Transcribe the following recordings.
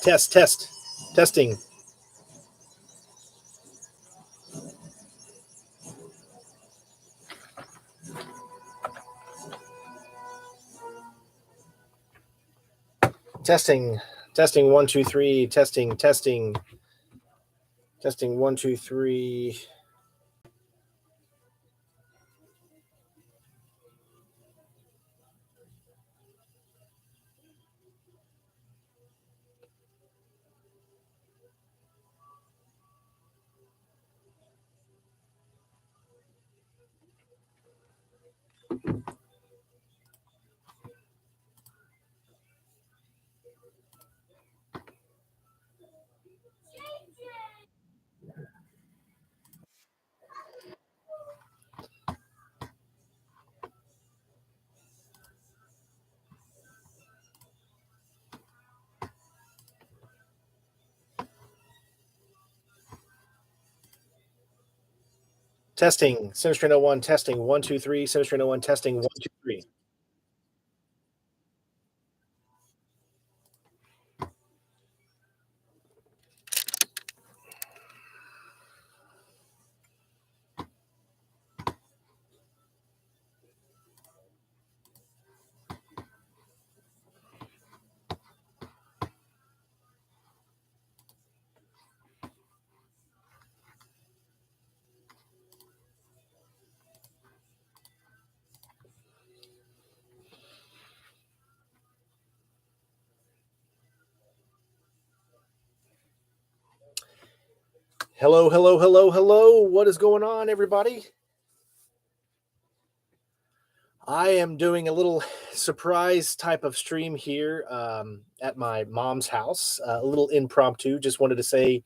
Testing. Testing. 1 2 3. Testing. 1 2 3. Testing. Center 01. Testing. 1 2 3. Center 01. Testing. 1 2 3. Hello. What is going on, everybody? I am doing a little surprise type of stream here at my mom's house, a little impromptu. Just wanted to say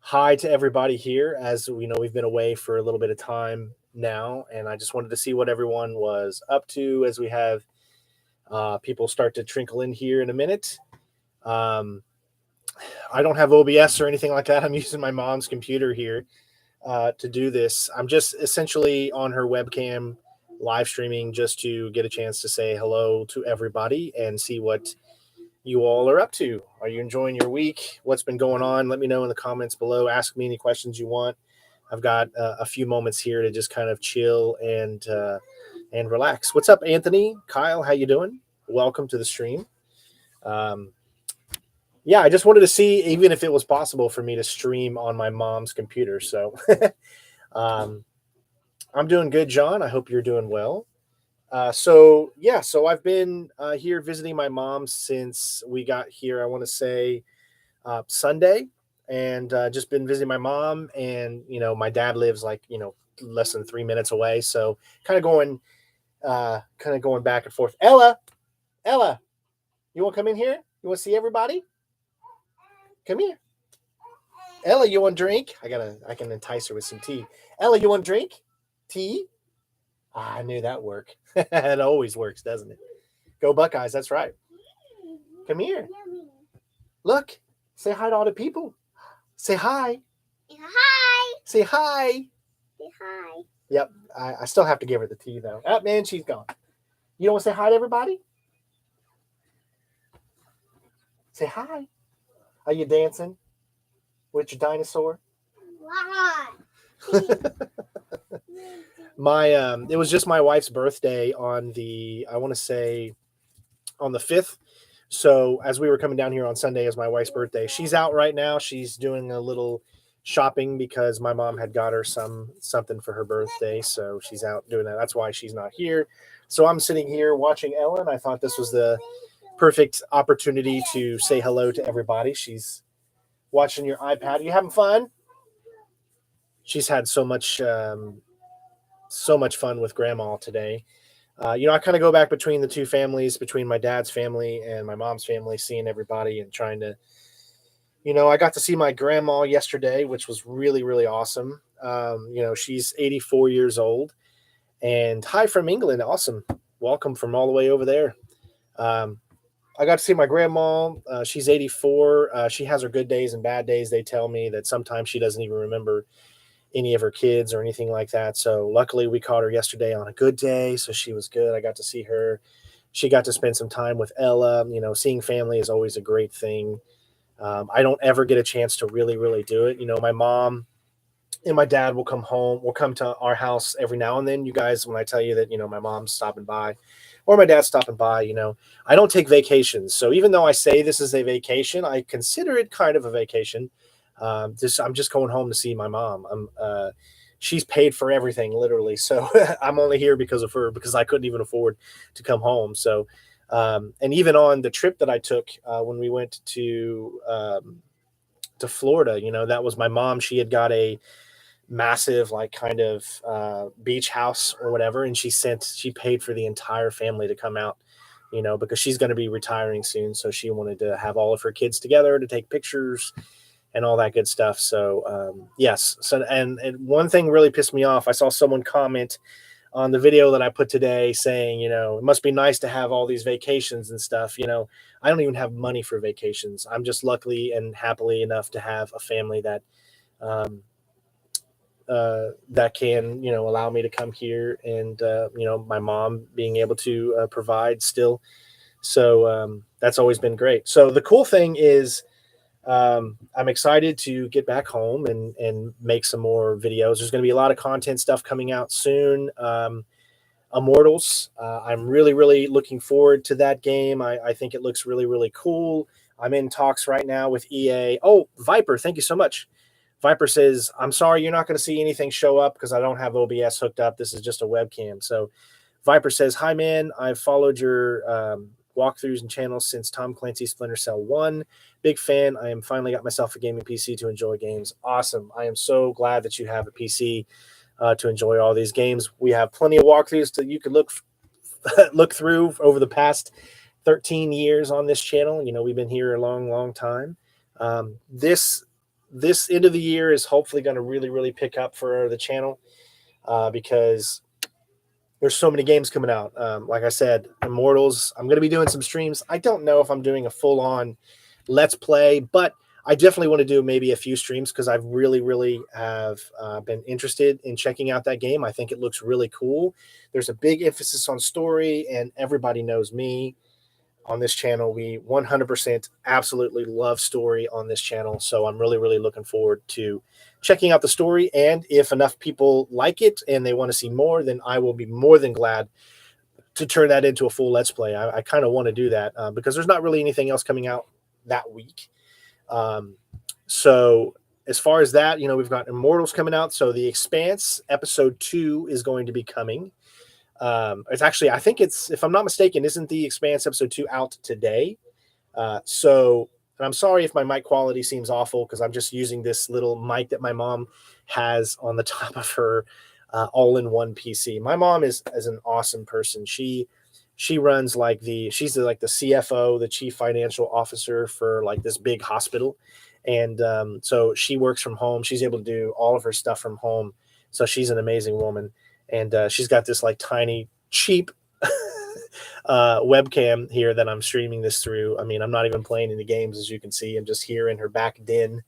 hi to everybody here, as we know we've been away for a little bit of time now, and I just wanted to see what everyone was up to as we have people start to trickle in here in a minute. I don't have OBS or anything like that. I'm using my mom's computer here to do this. I'm just essentially on her webcam live streaming just to get a chance to say hello to everybody and see what you all are up to. Are you enjoying your week? What's been going on? Let me know in the comments below. Ask me any questions you want. I've got a few moments here to just kind of chill and relax. What's up, Anthony? Kyle, how you doing? Welcome to the stream. Yeah, I just wanted to see even if it was possible for me to stream on my mom's computer. So I'm doing good, John. I hope you're doing well. So I've been here visiting my mom since we got here. I want to say Sunday, and just been visiting my mom. And my dad lives like less than 3 minutes away, so kind of going back and forth. Ella, you want to come in here? You want to see everybody? Come here. Ella, you want a drink? I can entice her with some tea. Ella, you want a drink? Tea? I knew that worked. It always works, doesn't it? Go Buckeyes, that's right. Come here. Look, say hi to all the people. Say hi. Hi. Say hi. Say hi. Yep, I still have to give her the tea, though. Oh, man, she's gone. You don't want to say hi to everybody? Say hi. Are you dancing with your dinosaur? Why? It was just my wife's birthday on I want to say on the 5th. So as we were coming down here on Sunday as my wife's birthday, she's out right now. She's doing a little shopping because my mom had got her something for her birthday. So she's out doing that. That's why she's not here. So I'm sitting here watching Ellen. I thought this was the perfect opportunity to say hello to everybody. She's watching your iPad. Are you having fun? She's had so much fun with Grandma today. I kind of go back between the two families, between my dad's family and my mom's family, seeing everybody and trying to, I got to see my grandma yesterday, which was really, really awesome. She's 84 years old, and hi from England. Awesome. Welcome from all the way over there. I got to see my grandma. She's 84. She has her good days and bad days. They tell me that sometimes she doesn't even remember any of her kids or anything like that. So luckily we caught her yesterday on a good day. So she was good. I got to see her. She got to spend some time with Ella. Seeing family is always a great thing. I don't ever get a chance to really do it. My mom and my dad will come to our house every now and then. You guys, when I tell you that, my mom's stopping by or my dad's stopping by, I don't take vacations. So even though I say this is a vacation, I consider it kind of a vacation. I'm just going home to see my mom. She's paid for everything, literally. So I'm only here because of her, because I couldn't even afford to come home. So, and even on the trip that I took when we went to Florida, that was my mom. She had got a massive, like, kind of beach house or whatever, and she paid for the entire family to come out, because she's going to be retiring soon. So she wanted to have all of her kids together to take pictures and all that good stuff. So yes. So and one thing really pissed me off. I saw someone comment on the video that I put today saying, it must be nice to have all these vacations and stuff. I don't even have money for vacations. I'm just luckily and happily enough to have a family that um, that can, allow me to come here, and my mom being able to provide still. So that's always been great. So the cool thing is, I'm excited to get back home and make some more videos. There's going to be a lot of content stuff coming out soon. Immortals. I'm really looking forward to that game. I think it looks really cool. I'm in talks right now with EA. Oh, Viper, thank you so much. Viper says, I'm sorry you're not going to see anything show up because I don't have OBS hooked up. This is just a webcam. So Viper says, hi, man. I've followed your walkthroughs and channels since Tom Clancy's Splinter Cell 1. Big fan. I am finally got myself a gaming PC to enjoy games. Awesome. I am so glad that you have a PC to enjoy all these games. We have plenty of walkthroughs that you can look through over the past 13 years on this channel. We've been here a long time. This end of the year is hopefully going to really pick up for the channel because there's so many games coming out. Like I said, Immortals, I'm going to be doing some streams. I don't know if I'm doing a full-on Let's Play, but I definitely want to do maybe a few streams because I've really have been interested in checking out that game. I think it looks really cool. There's a big emphasis on story, and everybody knows me on this channel. We 100% absolutely love story on this channel. So I'm really looking forward to checking out the story. And if enough people like it and they want to see more, then I will be more than glad to turn that into a full Let's Play. I kind of want to do that because there's not really anything else coming out that week. So as far as that, we've got Immortals coming out. So The Expanse episode 2 is going to be coming. It's actually, I think it's, if I'm not mistaken, isn't The Expanse episode 2 out today? And I'm sorry if my mic quality seems awful because I'm just using this little mic that my mom has on the top of her all-in-one PC. My mom is an awesome person. She runs she's like the CFO, the chief financial officer for like this big hospital. And so she works from home. She's able to do all of her stuff from home. So she's an amazing woman. And she's got this like tiny, cheap webcam here that I'm streaming this through. I mean, I'm not even playing any games, as you can see. I'm just here in her back den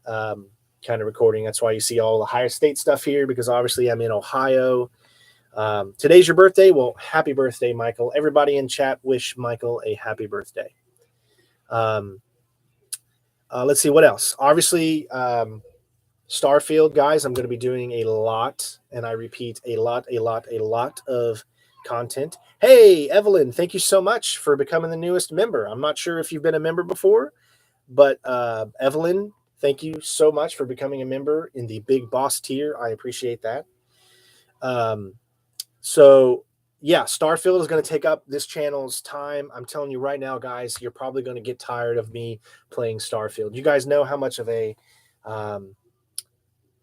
kind of recording. That's why you see all the higher state stuff here, because obviously I'm in Ohio. Today's your birthday. Well, happy birthday, Michael. Everybody in chat wish Michael a happy birthday. Let's see what else. Obviously, Starfield, guys, I'm going to be doing a lot, and I repeat, a lot of content. Hey, Evelyn, thank you so much for becoming the newest member. I'm not sure if you've been a member before, but Evelyn, thank you so much for becoming a member in the Big Boss tier. I appreciate that. So yeah, Starfield is going to take up this channel's time. I'm telling you right now, guys, you're probably going to get tired of me playing Starfield. You guys know how much of a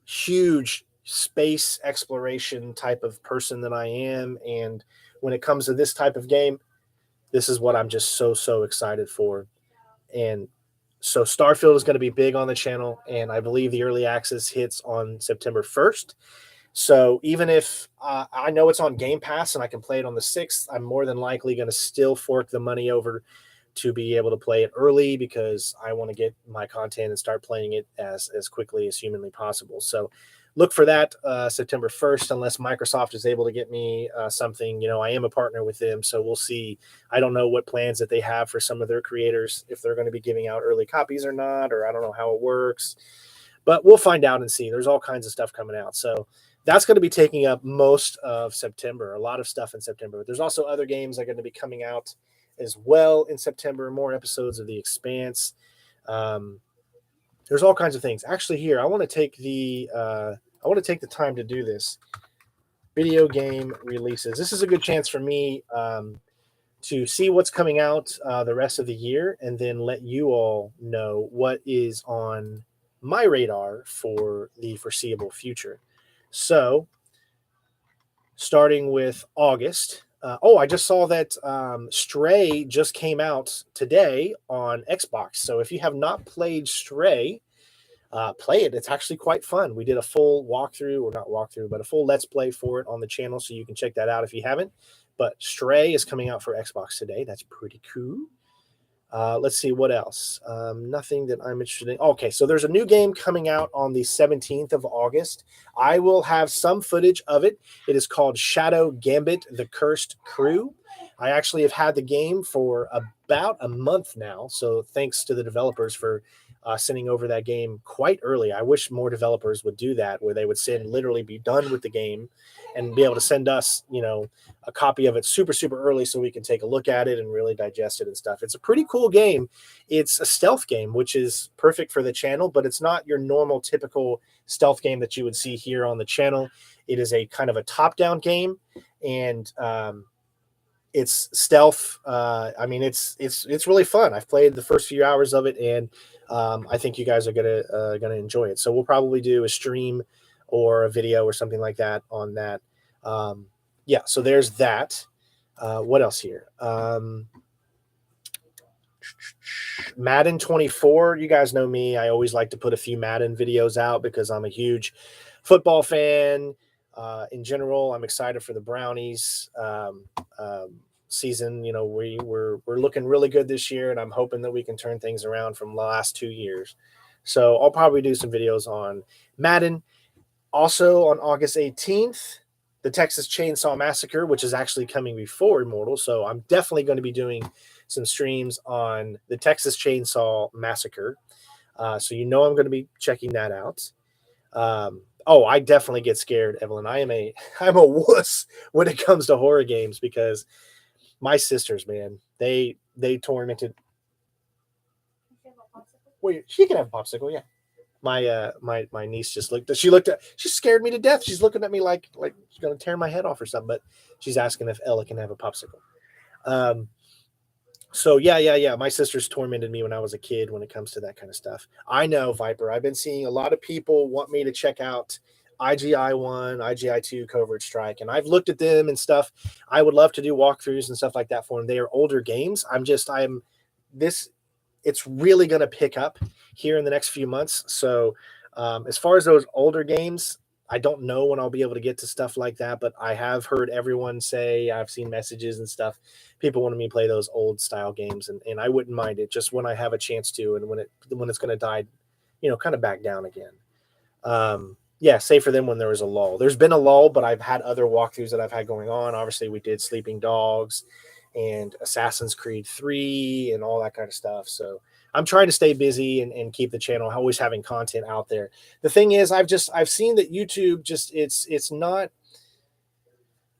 huge space exploration type of person that I am. And when it comes to this type of game, this is what I'm just so excited for. And so Starfield is going to be big on the channel. And I believe the early access hits on September 1st. So even if I know it's on Game Pass and I can play it on the 6th, I'm more than likely going to still fork the money over to be able to play it early because I want to get my content and start playing it as quickly as humanly possible. So look for that September 1st, unless Microsoft is able to get me something. I am a partner with them, so we'll see. I don't know what plans that they have for some of their creators, if they're going to be giving out early copies or not, or I don't know how it works. But we'll find out and see. There's all kinds of stuff coming out. So that's going to be taking up most of September, a lot of stuff in September. But there's also other games that are going to be coming out as well in September, more episodes of The Expanse. There's all kinds of things. Actually, here, I want to take the time to do this. Video game releases. This is a good chance for me to see what's coming out the rest of the year, and then let you all know what is on my radar for the foreseeable future. So, starting with August. I just saw that Stray just came out today on Xbox. So if you have not played Stray, play it. It's actually quite fun. We did a full walkthrough, or not walkthrough, but a full Let's Play for it on the channel, so you can check that out if you haven't. But Stray is coming out for Xbox today. That's pretty cool. Let's see what else. Nothing that I'm interested in. Okay, so there's a new game coming out on the 17th of August. I will have some footage of it. It is called Shadow Gambit: The Cursed Crew. I actually have had the game for about a month now, so thanks to the developers for sending over that game quite early. I wish more developers would do that, where they would literally be done with the game and be able to send us, a copy of it super, super early, so we can take a look at it and really digest it and stuff. It's a pretty cool game. It's a stealth game, which is perfect for the channel, but it's not your normal, typical stealth game that you would see here on the channel. It is a kind of a top-down game, and it's stealth. It's really fun. I've played the first few hours of it, and I think you guys are gonna enjoy it. So we'll probably do a stream or a video or something like that on that. So there's that. What else here? Madden 24. You guys know me. I always like to put a few Madden videos out because I'm a huge football fan. In general, I'm excited for the Brownies season. We're looking really good this year, and I'm hoping that we can turn things around from the last 2 years. So I'll probably do some videos on Madden. Also on August 18th, the Texas Chainsaw Massacre, which is actually coming before Immortal. So I'm definitely going to be doing some streams on the Texas Chainsaw Massacre. So I'm going to be checking that out. I definitely get scared, Evelyn. I'm a wuss when it comes to horror games, because my sisters, man, they tormented. Wait, she can have a popsicle, yeah. My niece just she scared me to death. She's looking at me like she's gonna tear my head off or something, but she's asking if Ella can have a popsicle. So yeah. My sisters tormented me when I was a kid when it comes to that kind of stuff. I know, Viper. I've been seeing a lot of people want me to check out IGI1, IGI2, Covert Strike, and I've looked at them and stuff. I would love to do walkthroughs and stuff like that for them. They are older games. It's really going to pick up here in the next few months. So as far as those older games, I don't know when I'll be able to get to stuff like that, but I have heard everyone say, I've seen messages and stuff, people wanting me to play those old style games, and I wouldn't mind it, just when I have a chance to, and when it's going to die, kind of back down again. Say for them when there was a lull. There's been a lull, but I've had other walkthroughs that I've had going on. Obviously, we did Sleeping Dogs and Assassin's Creed 3 and all that kind of stuff. So I'm trying to stay busy and keep the channel always having content out there. The thing is, I've seen that YouTube it's not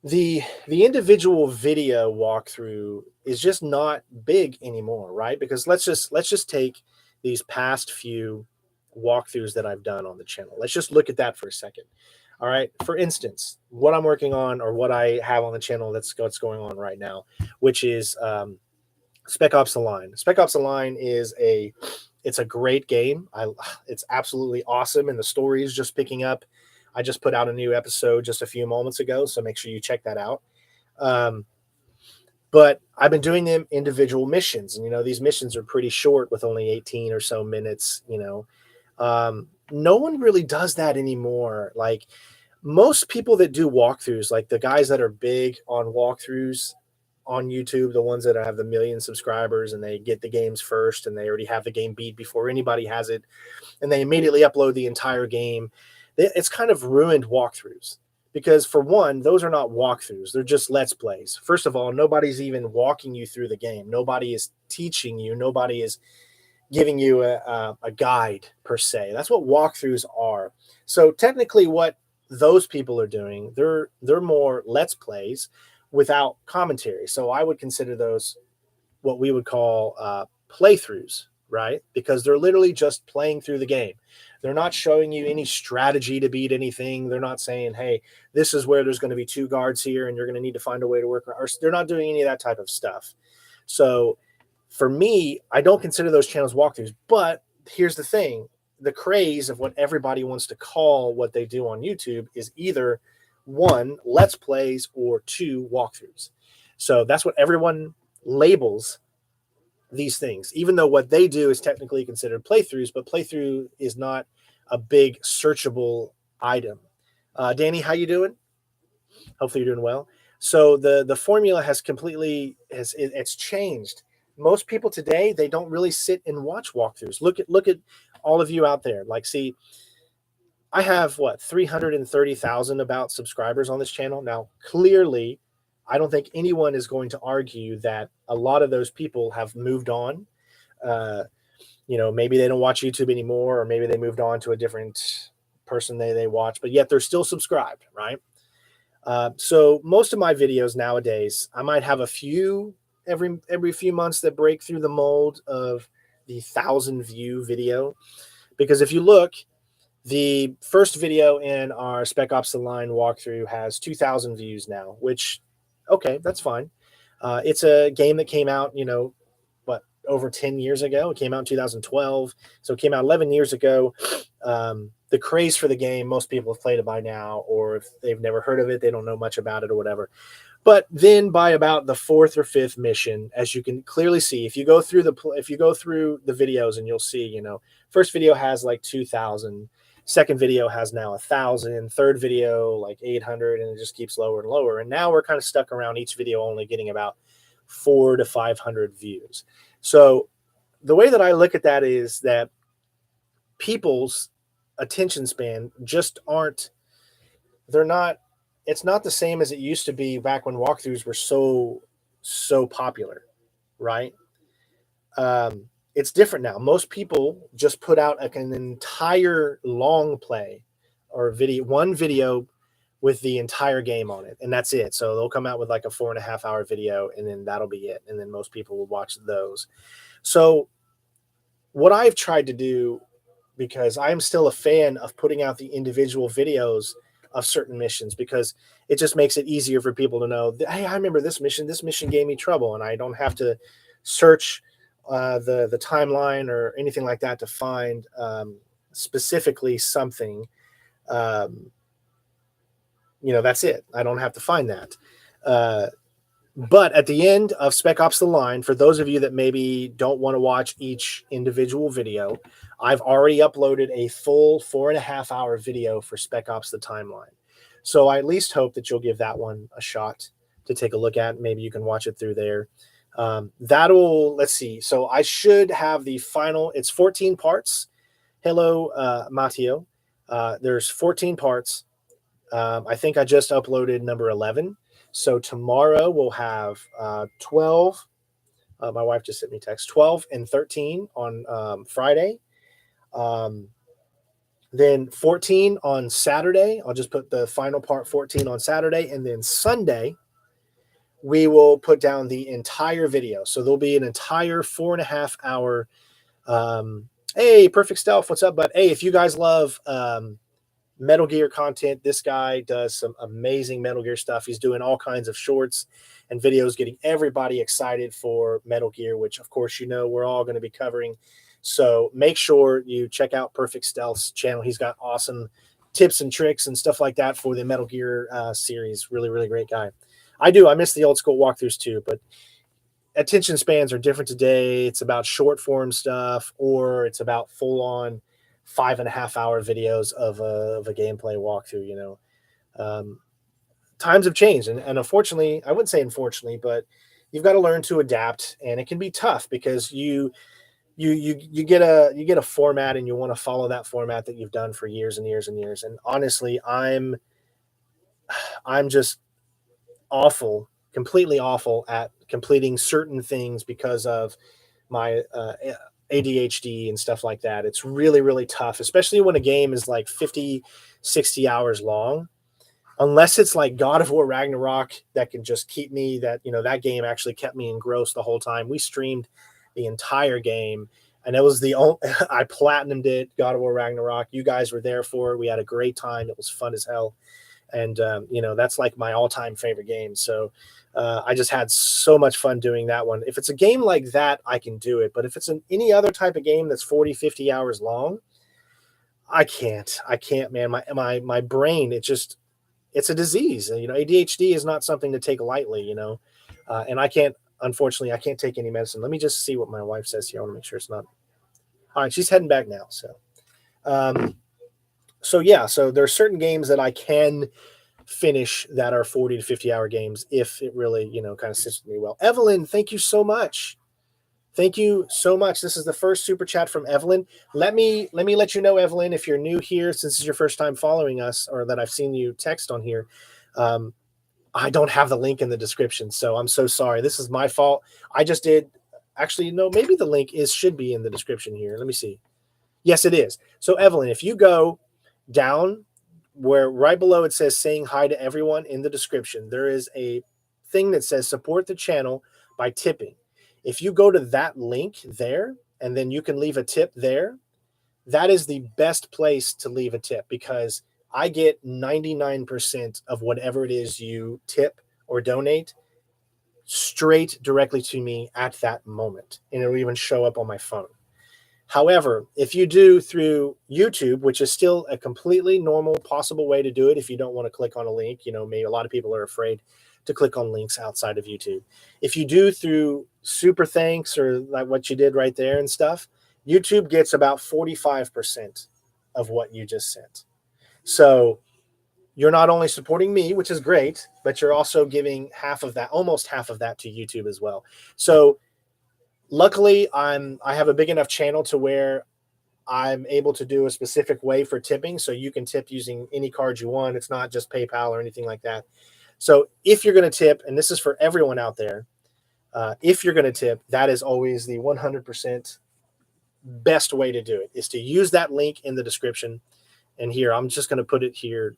the individual video walkthrough is just not big anymore, right? Because let's just take these past few walkthroughs that I've done on the channel. Let's just look at that for a second. All right. For instance, what I'm working on, or what I have on the channel, that's what's going on right now, which is Spec Ops: The Line. Spec Ops: The Line it's a great game. It's absolutely awesome, and the story is just picking up. I just put out a new episode just a few moments ago, so make sure you check that out. But I've been doing them individual missions, and these missions are pretty short, with only 18 or so minutes. No one really does that anymore. Like, most people that do walkthroughs, like the guys that are big on walkthroughs on YouTube, the ones that have the million subscribers, and they get the games first, and they already have the game beat before anybody has it, and they immediately upload the entire game. it's kind of ruined walkthroughs. Because for one, those are not walkthroughs. They're just let's plays. First of all, nobody's even walking you through the game. Nobody is teaching you. Nobody is giving you a guide per se. That's what walkthroughs are. So technically what those people are doing, they're more let's plays without commentary. So I would consider those what we would call playthroughs, right? Because they're literally just playing through the game. They're not showing you any strategy to beat anything. They're not saying, hey, this is where there's going to be 2 guards here and you're going to need to find a way to work. Or they're not doing any of that type of stuff. So for me, I don't consider those channels walkthroughs. But here's the thing. The craze of what everybody wants to call what they do on YouTube is either 1, let's plays, or 2, walkthroughs. So that's what everyone labels these things, even though what they do is technically considered playthroughs, but playthrough is not a big searchable item. Danny, how you doing? Hopefully you're doing well. So the formula has completely it's changed. Most people today, they don't really sit and watch walkthroughs. Look at all of you out there. Like, see, I have 330,000 about subscribers on this channel. Now, clearly, I don't think anyone is going to argue that a lot of those people have moved on. Maybe they don't watch YouTube anymore, or maybe they moved on to a different person they watch, but yet they're still subscribed, right? So most of my videos nowadays, I might have a few every few months that break through the mold of the 1,000 view video. Because if you look, the first video in our Spec Ops: The Line walkthrough has 2,000 views now, which, okay, that's fine. It's a game that came out, over 10 years ago. It came out in 2012. So it came out 11 years ago. The craze for the game, most people have played it by now, or if they've never heard of it, they don't know much about it or whatever. But then by about the 4th or 5th mission, as you can clearly see, if you go through the videos, and you'll see, first video has like 2,000. Second video has now 1,000. Third video like 800, and it just keeps lower and lower. And now we're kind of stuck around each video only getting about 400 to 500 views. So the way that I look at that is that people's attention span just it's not the same as it used to be back when walkthroughs were so popular, right? It's different now. Most people just put out an entire long play or one video with the entire game on it, and that's it. So they'll come out with like a 4.5 hour video, and then that'll be it. And then most people will watch those. So what I've tried to do, because I'm still a fan of putting out the individual videos of certain missions, because it just makes it easier for people to know that, hey, I remember this mission gave me trouble, and I don't have to search the timeline or anything like that to find specifically something. That's it. I don't have to find that. But at the end of Spec Ops: The Line, for those of you that maybe don't want to watch each individual video, I've already uploaded a full 4.5 hour video for Spec Ops: The Timeline. So I at least hope that you'll give that one a shot to take a look at. Maybe you can watch it through there. Let's see. So I should have the final, it's 14 parts. Hello, Matteo. There's 14 parts. I think I just uploaded number 11. So tomorrow we'll have 12. My wife just sent me a text. 12 and 13 on Friday. Then 14 on Saturday. I'll just put the final part 14 on Saturday. And then Sunday, we will put down the entire video. So there'll be an entire 4.5 hour. Hey, Perfect Stealth, what's up, bud? Hey, if you guys love Metal Gear content, this guy does some amazing Metal Gear stuff. He's doing all kinds of shorts and videos, getting everybody excited for Metal Gear, which of course, we're all going to be covering. So make sure you check out Perfect Stealth's channel. He's got awesome tips and tricks and stuff like that for the Metal Gear series. Really, really great guy. I miss the old school walkthroughs too, but attention spans are different today. It's about short form stuff, or it's about full on 5.5 hour videos of a gameplay walkthrough. Times have changed, and unfortunately, I wouldn't say unfortunately, but you've got to learn to adapt, and it can be tough because you get a format and you want to follow that format that you've done for years and years and years. And honestly, I'm just awful, completely awful at completing certain things because of my ADHD and stuff like that. It's really, really tough, especially when a game is like 50, 60 hours long. Unless it's like God of War Ragnarok that can just keep me, that, that game actually kept me engrossed the whole time. We streamed the entire game, and it was the only, I platinumed it, God of War Ragnarok. You guys were there for it. We had a great time. It was fun as hell. And, that's like my all time favorite game. So I just had so much fun doing that one. If it's a game like that, I can do it. But if it's any other type of game that's 40, 50 hours long, I can't, man. My brain, it's a disease. ADHD is not something to take lightly, and unfortunately, I can't take any medicine. Let me just see what my wife says here. I want to make sure it's not. All right, she's heading back now. Um, so there are certain games that I can finish that are 40 to 50-hour games if it really, kind of sits with me well. Evelyn, thank you so much. Thank you so much. This is the first super chat from Evelyn. Let me let you know, Evelyn, if you're new here, since it's your first time following us, or that I've seen you text on here. I don't have the link in the description, so I'm so sorry. This is my fault. I just did. Actually, no, maybe the link should be in the description here. Let me see. Yes, it is. So Evelyn, if you go down where right below it says saying hi to everyone in the description, there is a thing that says support the channel by tipping. If you go to that link there, and then you can leave a tip there, that is the best place to leave a tip, because I get 99% of whatever it is you tip or donate straight directly to me at that moment. And it'll even show up on my phone. However, if you do through YouTube, which is still a completely normal, possible way to do it, if you don't want to click on a link, maybe a lot of people are afraid to click on links outside of YouTube. If you do through Super Thanks, or like what you did right there and stuff, YouTube gets about 45% of what you just sent. So you're not only supporting me, which is great, but you're also giving almost half of that to YouTube as well. So luckily, I have a big enough channel to where I'm able to do a specific way for tipping. So you can tip using any card you want. It's not just PayPal or anything like that. So if you're going to tip, and this is for everyone out there, if you're going to tip, that is always the 100% best way to do it, is to use that link in the description. And here, I'm just going to put it here,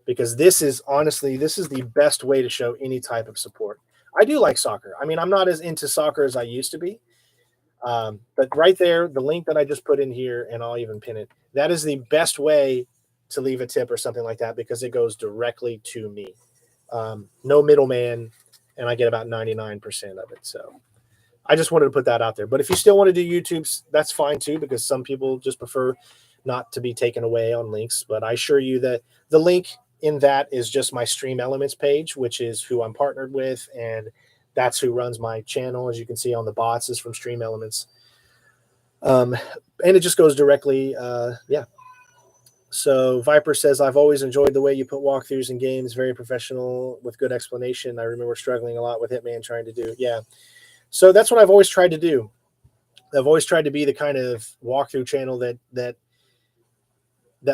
because this is the best way to show any type of support. I do like soccer. I mean, I'm not as into soccer as I used to be. But right there, the link that I just put in here, and I'll even pin it, that is the best way to leave a tip or something like that, because it goes directly to me. No middleman, and I get about 99% of it. So I just wanted to put that out there. But if you still want to do YouTube's, that's fine too, because some people just prefer not to be taken away on links. But I assure you that the link in that is just my Stream Elements page, which is who I'm partnered with, and that's who runs my channel. As you can see on the bots, is from Stream Elements. And it just goes directly, yeah. So Viper says, I've always enjoyed the way you put walkthroughs in games, very professional with good explanation. I remember struggling a lot with Hitman trying to do. Yeah. So that's what I've always tried to do. I've always tried to be the kind of walkthrough channel that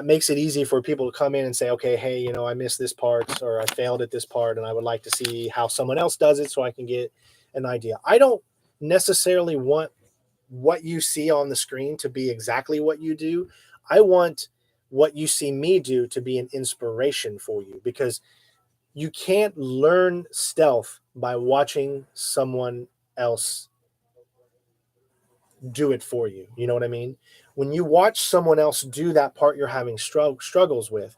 makes it easy for people to come in and say, okay, hey, I missed this part, or I failed at this part, and I would like to see how someone else does it so I can get an idea. I don't necessarily want what you see on the screen to be exactly what you do. I want what you see me do to be an inspiration for you, because you can't learn stealth by watching someone else do it for you. You know what I mean? When you watch someone else do that part you're having struggles with,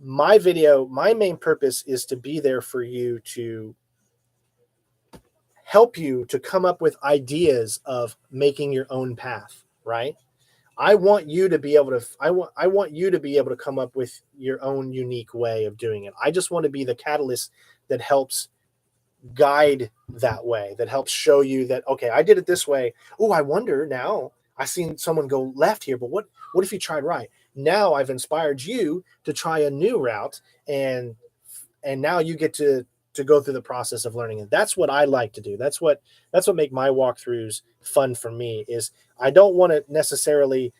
my main purpose is to be there for you, to help you to come up with ideas of making your own path, right? I want you to be able to I want you to be able to come up with your own unique way of doing it. I just want to be the catalyst that helps guide that way, that helps show you that, okay, I did it this way. Oh, I wonder now, I seen someone go left here, but what if you tried right? Now I've inspired you to try a new route, and now you get to to go through the process of learning. And that's what I like to do. That's what make my walkthroughs fun for me. Is I don't want to necessarily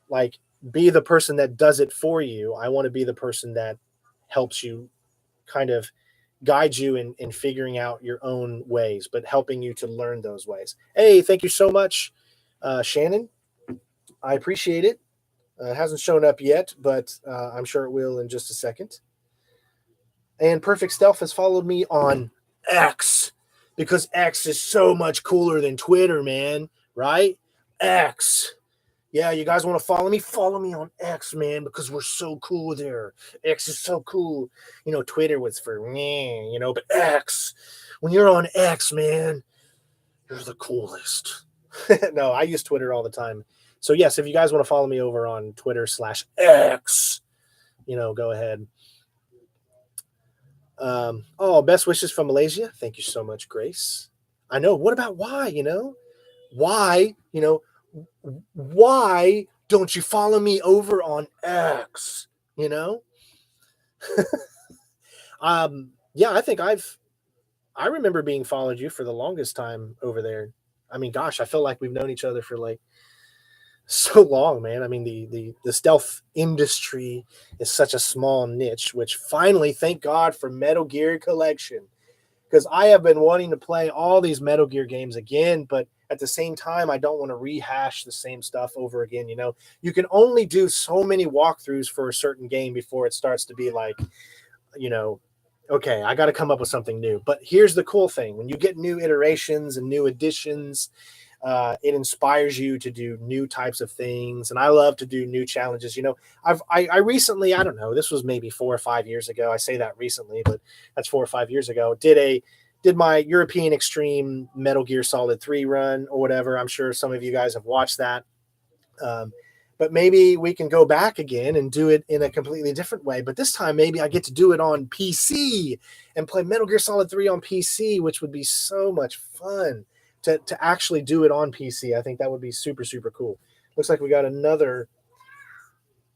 like be the person that does it for you. I want to be the person that helps you kind of guide you in figuring out your own ways, but helping you to learn those ways. Hey, thank you so much, Shannon. I appreciate it. It hasn't shown up yet, but I'm sure it will in just a second. And Perfect Stealth has followed me on X because X is so much cooler than Twitter, man. Right? X. Yeah, you guys want to follow me? Follow me on X, man, because we're so cool there. X is so cool. You know, Twitter was for me, you know, but X, when you're on X, man, you're the coolest. No, I use Twitter all the time. So, yes, if you guys want to follow me over on Twitter/X, you know, go ahead. Best wishes from Malaysia. Thank you so much, Grace. I know. What about why? You know, why? You know, why don't you follow me over on X? You know, yeah, I think I remember being followed you for the longest time over there. I mean, gosh, I feel like we've known each other for like so long, man. I mean, the stealth industry is such a small niche, which finally, thank God for Metal Gear Collection, because I have been wanting to play all these Metal Gear games again, but at the same time, I don't want to rehash the same stuff over again. You know, you can only do so many walkthroughs for a certain game before it starts to be like, you know, okay, I got to come up with something new. But here's the cool thing: when you get new iterations and new additions, it inspires you to do new types of things. And I love to do new challenges. You know, I recently, I don't know, this was maybe 4 or 5 years ago. I say that recently, but that's 4 or 5 years ago. Did my European Extreme Metal Gear Solid 3 run or whatever. I'm sure some of you guys have watched that. But maybe we can go back again and do it in a completely different way. But this time, maybe I get to do it on PC and play Metal Gear Solid 3 on PC, which would be so much fun to actually do it on PC. I think that would be super, super cool. Looks like we got another.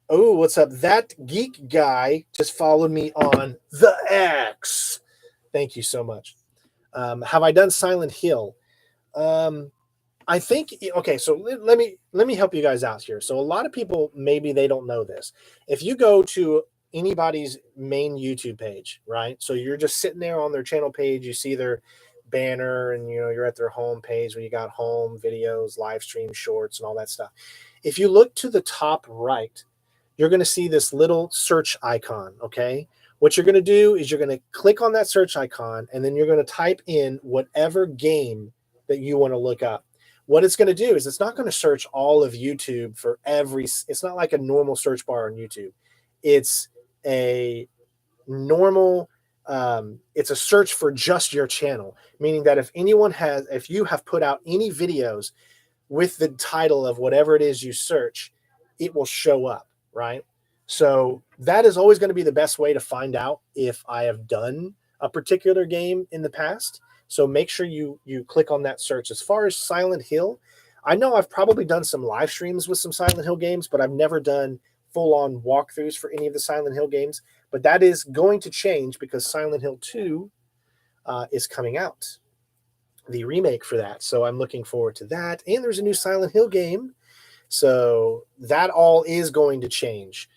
Oh, what's up? That geek guy just followed me on the X. Thank you so much. Have I done Silent Hill? I think okay. So let me help you guys out here. So a lot of people maybe they don't know this. If you go to anybody's main YouTube page, right? So you're just sitting there on their channel page. You see their banner, and you know you're at their home page where you got home videos, live stream, shorts, and all that stuff. If you look to the top right, you're going to see this little search icon. Okay. What you're going to do is you're going to click on that search icon, and then you're going to type in whatever game that you want to look up. What it's going to do is it's not going to search all of YouTube for it's not like a normal search bar on YouTube. It's a normal, it's a search for just your channel, meaning that if you have put out any videos with the title of whatever it is you search, it will show up, right? So that is always going to be the best way to find out if I have done a particular game in the past. So make sure you click on that search. As far as Silent Hill, I know I've probably done some live streams with some Silent Hill games, but I've never done full-on walkthroughs for any of the Silent Hill games. But that is going to change because Silent Hill 2 is coming out, the remake for that. So I'm looking forward to that. And there's a new Silent Hill game. So that all is going to change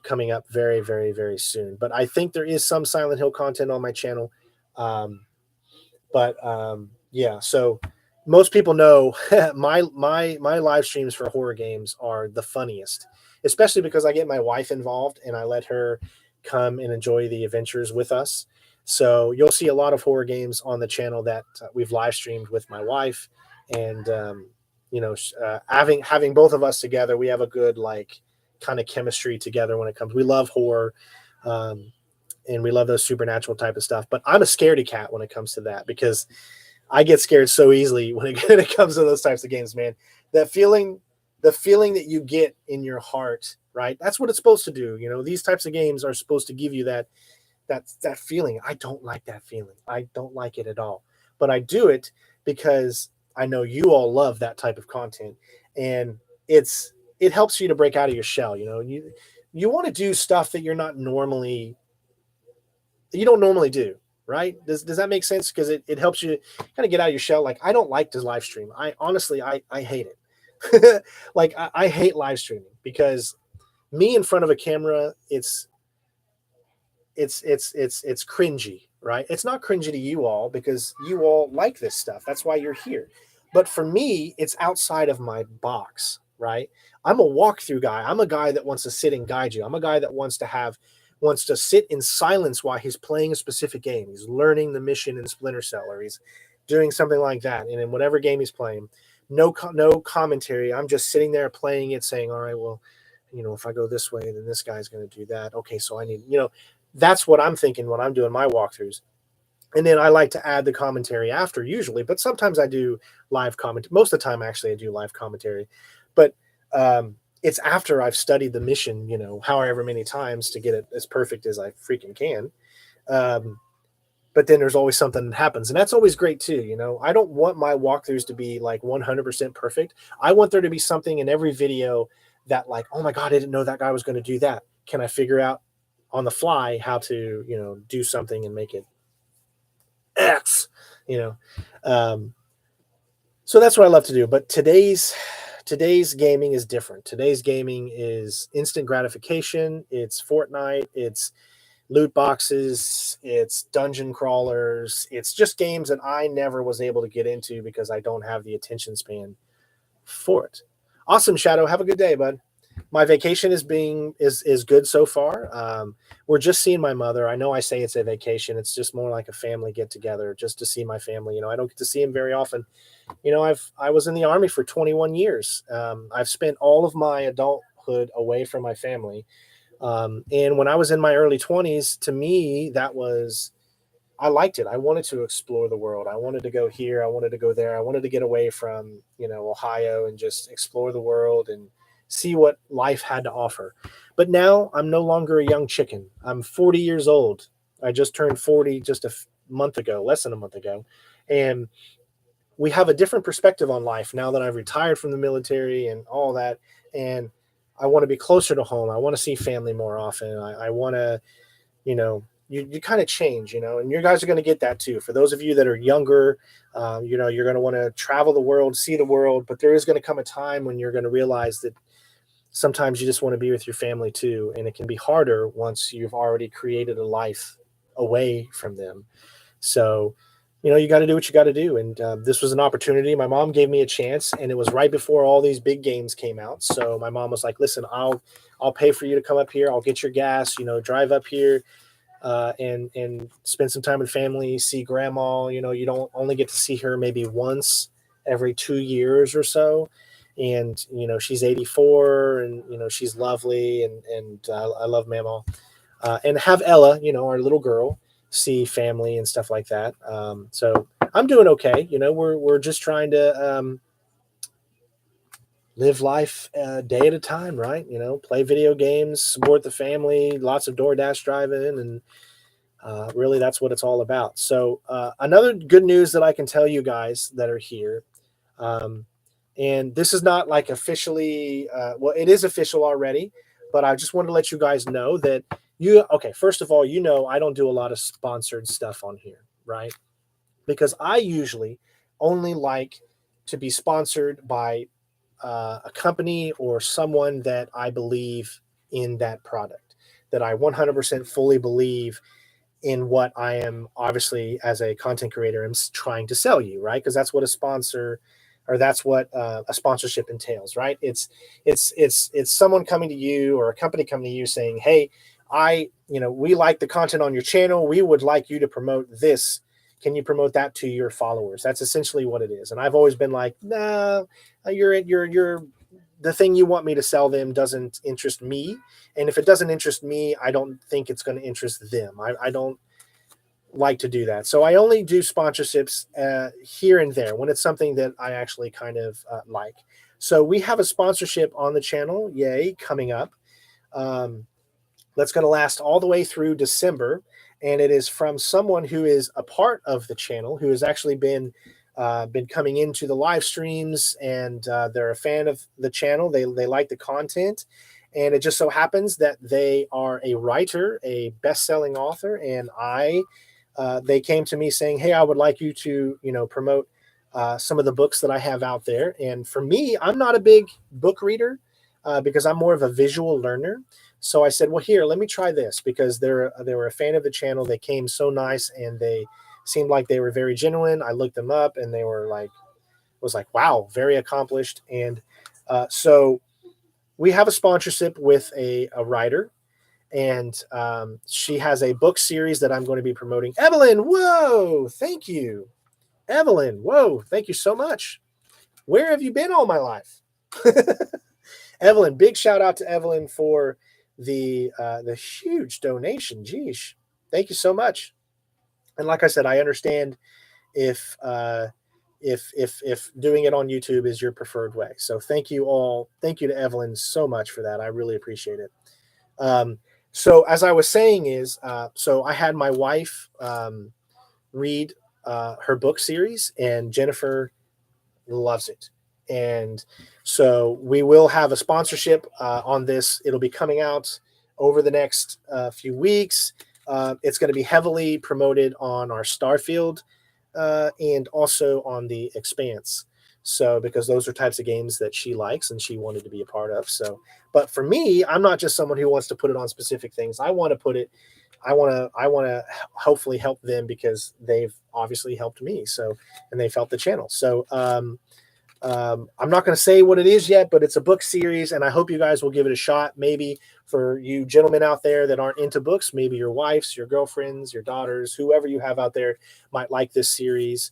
coming up very, very, very soon. But I think there is some Silent Hill content on my channel. Yeah, so most people know my live streams for horror games are the funniest, especially because I get my wife involved and I let her come and enjoy the adventures with us. So you'll see a lot of horror games on the channel that we've live streamed with my wife, and having both of us together, we have a good like kind of chemistry together when it comes. We love horror. And we love those supernatural type of stuff. But I'm a scaredy cat when it comes to that because I get scared so easily when it comes to those types of games, man. The feeling that you get in your heart, right? That's what it's supposed to do. You know, these types of games are supposed to give you that feeling. I don't like that feeling. I don't like it at all. But I do it because I know you all love that type of content, and it helps you to break out of your shell. You know, you want to do stuff that you're not normally you don't normally do, right? Does that make sense? Because it helps you kind of get out of your shell. Like, I don't like to live stream. I honestly, I hate it. Like, I hate live streaming because me in front of a camera, it's cringy, right? It's not cringy to you all because you all like this stuff. That's why you're here. But for me, it's outside of my box, right? I'm a walkthrough guy. I'm a guy that wants to sit and guide you. I'm a guy that wants to sit in silence while he's playing a specific game. He's learning the mission in Splinter Cell, or he's doing something like that. And in whatever game he's playing, no commentary. I'm just sitting there playing it, saying, "All right, well, if I go this way, then this guy's going to do that. Okay, so I need, that's what I'm thinking when I'm doing my walkthroughs. And then I like to add the commentary after usually, but sometimes I do live comment. Most of the time, actually, I do live commentary, but it's after I've studied the mission, however many times to get it as perfect as I freaking can. But then there's always something that happens, and that's always great too. I don't want my walkthroughs to be like 100% perfect. I want there to be something in every video that, like, oh my God, I didn't know that guy was going to do that. Can I figure out on the fly how to do something and make it X, you know. So that's what I love to do. But today's gaming is different. Today's gaming is instant gratification. It's Fortnite. It's loot boxes. It's dungeon crawlers. It's just games that I never was able to get into because I don't have the attention span for it. Awesome, Shadow. Have a good day, bud. My vacation is good so far. We're just seeing my mother. I know I say it's a vacation. It's just more like a family get together, just to see my family. I don't get to see him very often. I was in the Army for 21 years. I've spent all of my adulthood away from my family. And when I was in my early 20s, to me, I liked it. I wanted to explore the world. I wanted to go here. I wanted to go there. I wanted to get away from, Ohio and just explore the world and see what life had to offer. But now I'm no longer a young chicken. I'm 40 years old. I just turned 40 just month ago, less than a month ago. And we have a different perspective on life now that I've retired from the military and all that. And I want to be closer to home. I want to see family more often. I want to, you kind of change, and you guys are going to get that too. For those of you that are younger, you're going to want to travel the world, see the world, but there is going to come a time when you're going to realize that sometimes you just want to be with your family too. And it can be harder once you've already created a life away from them. So, you got to do what you got to do. And this was an opportunity. My mom gave me a chance, and it was right before all these big games came out. So my mom was like, listen, I'll pay for you to come up here. I'll get your gas, drive up here. And spend some time with family, see grandma. You don't only get to see her maybe once every 2 years or so. And, she's 84 and, she's lovely. And I love Mama. And have Ella, our little girl, see family and stuff like that. So I'm doing okay. We're just trying to live life day at a time, right? Play video games, support the family, lots of DoorDash driving, and really, that's what it's all about. So another good news that I can tell you guys that are here, and this is not like officially, well, it is official already, but I just wanted to let you guys know that okay, first of all, I don't do a lot of sponsored stuff on here, right? Because I usually only like to be sponsored by a company or someone that I believe in that product, that I 100% fully believe in what I am, obviously, as a content creator, am trying to sell you, right? Because that's what a sponsor, or that's what a sponsorship entails, right? It's someone coming to you or a company coming to you saying, hey, we like the content on your channel. We would like you to promote this. Can you promote that to your followers? That's essentially what it is. And I've always been like, no, you're the thing you want me to sell them doesn't interest me. And if it doesn't interest me, I don't think it's going to interest them. I don't like to do that. So I only do sponsorships here and there when it's something that I actually kind of like. So we have a sponsorship on the channel, yay, coming up. That's going to last all the way through December. And it is from someone who is a part of the channel, who has actually been coming into the live streams, and they're a fan of the channel. They like the content, And it just so happens that they are a writer, a best-selling author, and they came to me saying, "Hey, I would like you to, promote some of the books that I have out there." And for me, I'm not a big book reader because I'm more of a visual learner. So I said, "Well, here, let me try this," because they were a fan of the channel. They came so nice, and they seemed like they were very genuine. I looked them up, and they were like, was like, "Wow, very accomplished." And so we have a sponsorship with a writer, and she has a book series that I'm going to be promoting. Evelyn, whoa, thank you. Evelyn, whoa, thank you so much. Where have you been all my life? Evelyn, big shout out to Evelyn for the huge donation. Geesh, thank you so much. And like I said, I understand if if doing it on YouTube is your preferred way. So thank you all. Thank you to Evelyn so much for that. I really appreciate it. So as I was saying so I had my wife read her book series, and Jennifer loves it. And so we will have a sponsorship on this. It'll be coming out over the next few weeks. It's going to be heavily promoted on our Starfield and also on the Expanse. So, because those are types of games that she likes and she wanted to be a part of. So, but for me, I'm not just someone who wants to put it on specific things. I want to put it, I want to hopefully help them because they've obviously helped me. So, and they've helped the channel. So, I'm not going to say what it is yet, but it's a book series, and I hope you guys will give it a shot. Maybe for you gentlemen out there that aren't into books, maybe your wives, your girlfriends, your daughters, whoever you have out there might like this series.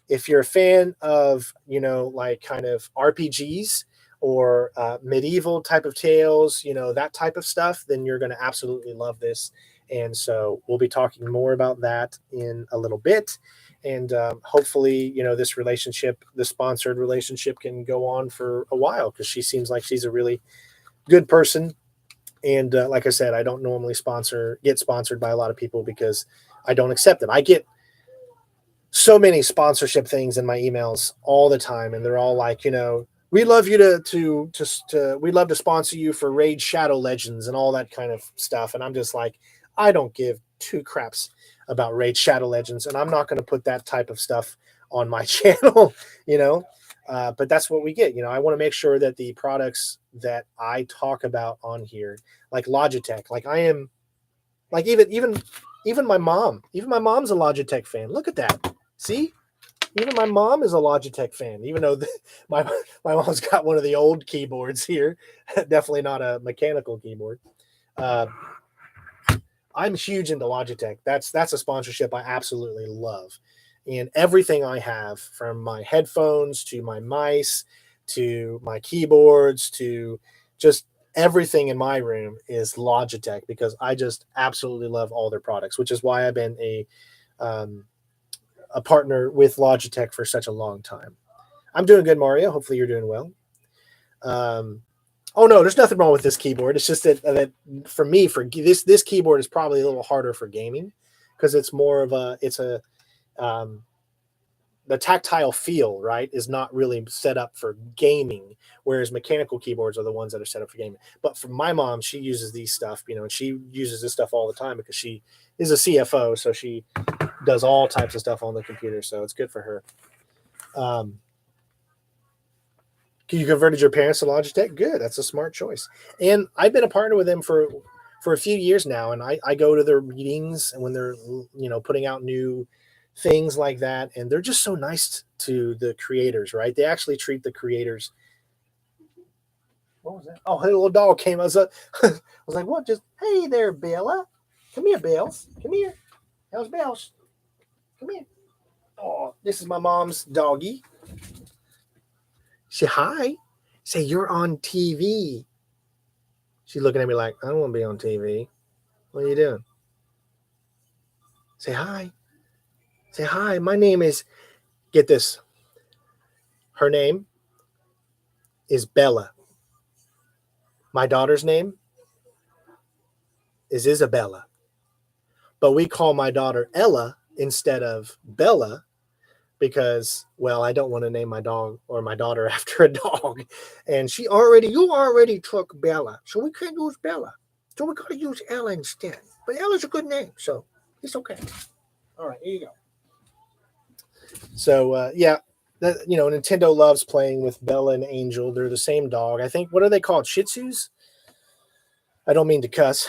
If you're a fan of, like kind of RPGs or medieval type of tales, that type of stuff, then you're going to absolutely love this. And so we'll be talking more about that in a little bit. And hopefully, this sponsored relationship can go on for a while, because she seems like she's a really good person. And like I said, I don't normally get sponsored by a lot of people because I don't accept them. I get so many sponsorship things in my emails all the time, and they're all like, we love you we'd love to sponsor you for Raid Shadow Legends and all that kind of stuff. And I'm just like, I don't give two craps about Raid Shadow Legends, and I'm not going to put that type of stuff on my channel, but that's what we get. I want to make sure that the products that I talk about on here, like Logitech, like I am, like even my mom's a Logitech fan. Look at that. See, even my mom is a Logitech fan, even though my mom's got one of the old keyboards here. Definitely not a mechanical keyboard. I'm huge into Logitech. That's a sponsorship I absolutely love. And everything I have, from my headphones to my mice to my keyboards to just everything in my room, is Logitech, because I just absolutely love all their products, which is why I've been a partner with Logitech for such a long time. I'm doing good, Mario. Hopefully you're doing well. Oh no, there's nothing wrong with this keyboard. It's just that for me, for this keyboard is probably a little harder for gaming, because it's more of the tactile feel, right, is not really set up for gaming, whereas mechanical keyboards are the ones that are set up for gaming. But for my mom, she uses these stuff, and she uses this stuff all the time because she is a CFO, so she does all types of stuff on the computer. So it's good for her. You converted your parents to Logitech? Good. That's a smart choice. And I've been a partner with them for a few years now, and I go to their meetings, and when they're putting out new things like that, and they're just so nice to the creators, right? They actually treat the creators. What was that? Oh, a little dog came. I was like, what? Just, hey there, Bella. Come here, Bells. Come here. How's Bells? Come here. Oh, this is my mom's doggy. Say hi. Say, you're on TV. She's looking at me like, I don't want to be on TV. What are you doing? Say hi. Say hi. My name is, get this. Her name is Bella. My daughter's name is Isabella. But we call my daughter Ella instead of Bella, because, well, I don't want to name my dog or my daughter after a dog. And you already took Bella. So we can't use Bella. So we got to use Ella instead. But Ella's a good name. So it's okay. All right, here you go. So, yeah, Nintendo loves playing with Bella and Angel. They're the same dog. I think, what are they called? Shih Tzus? I don't mean to cuss.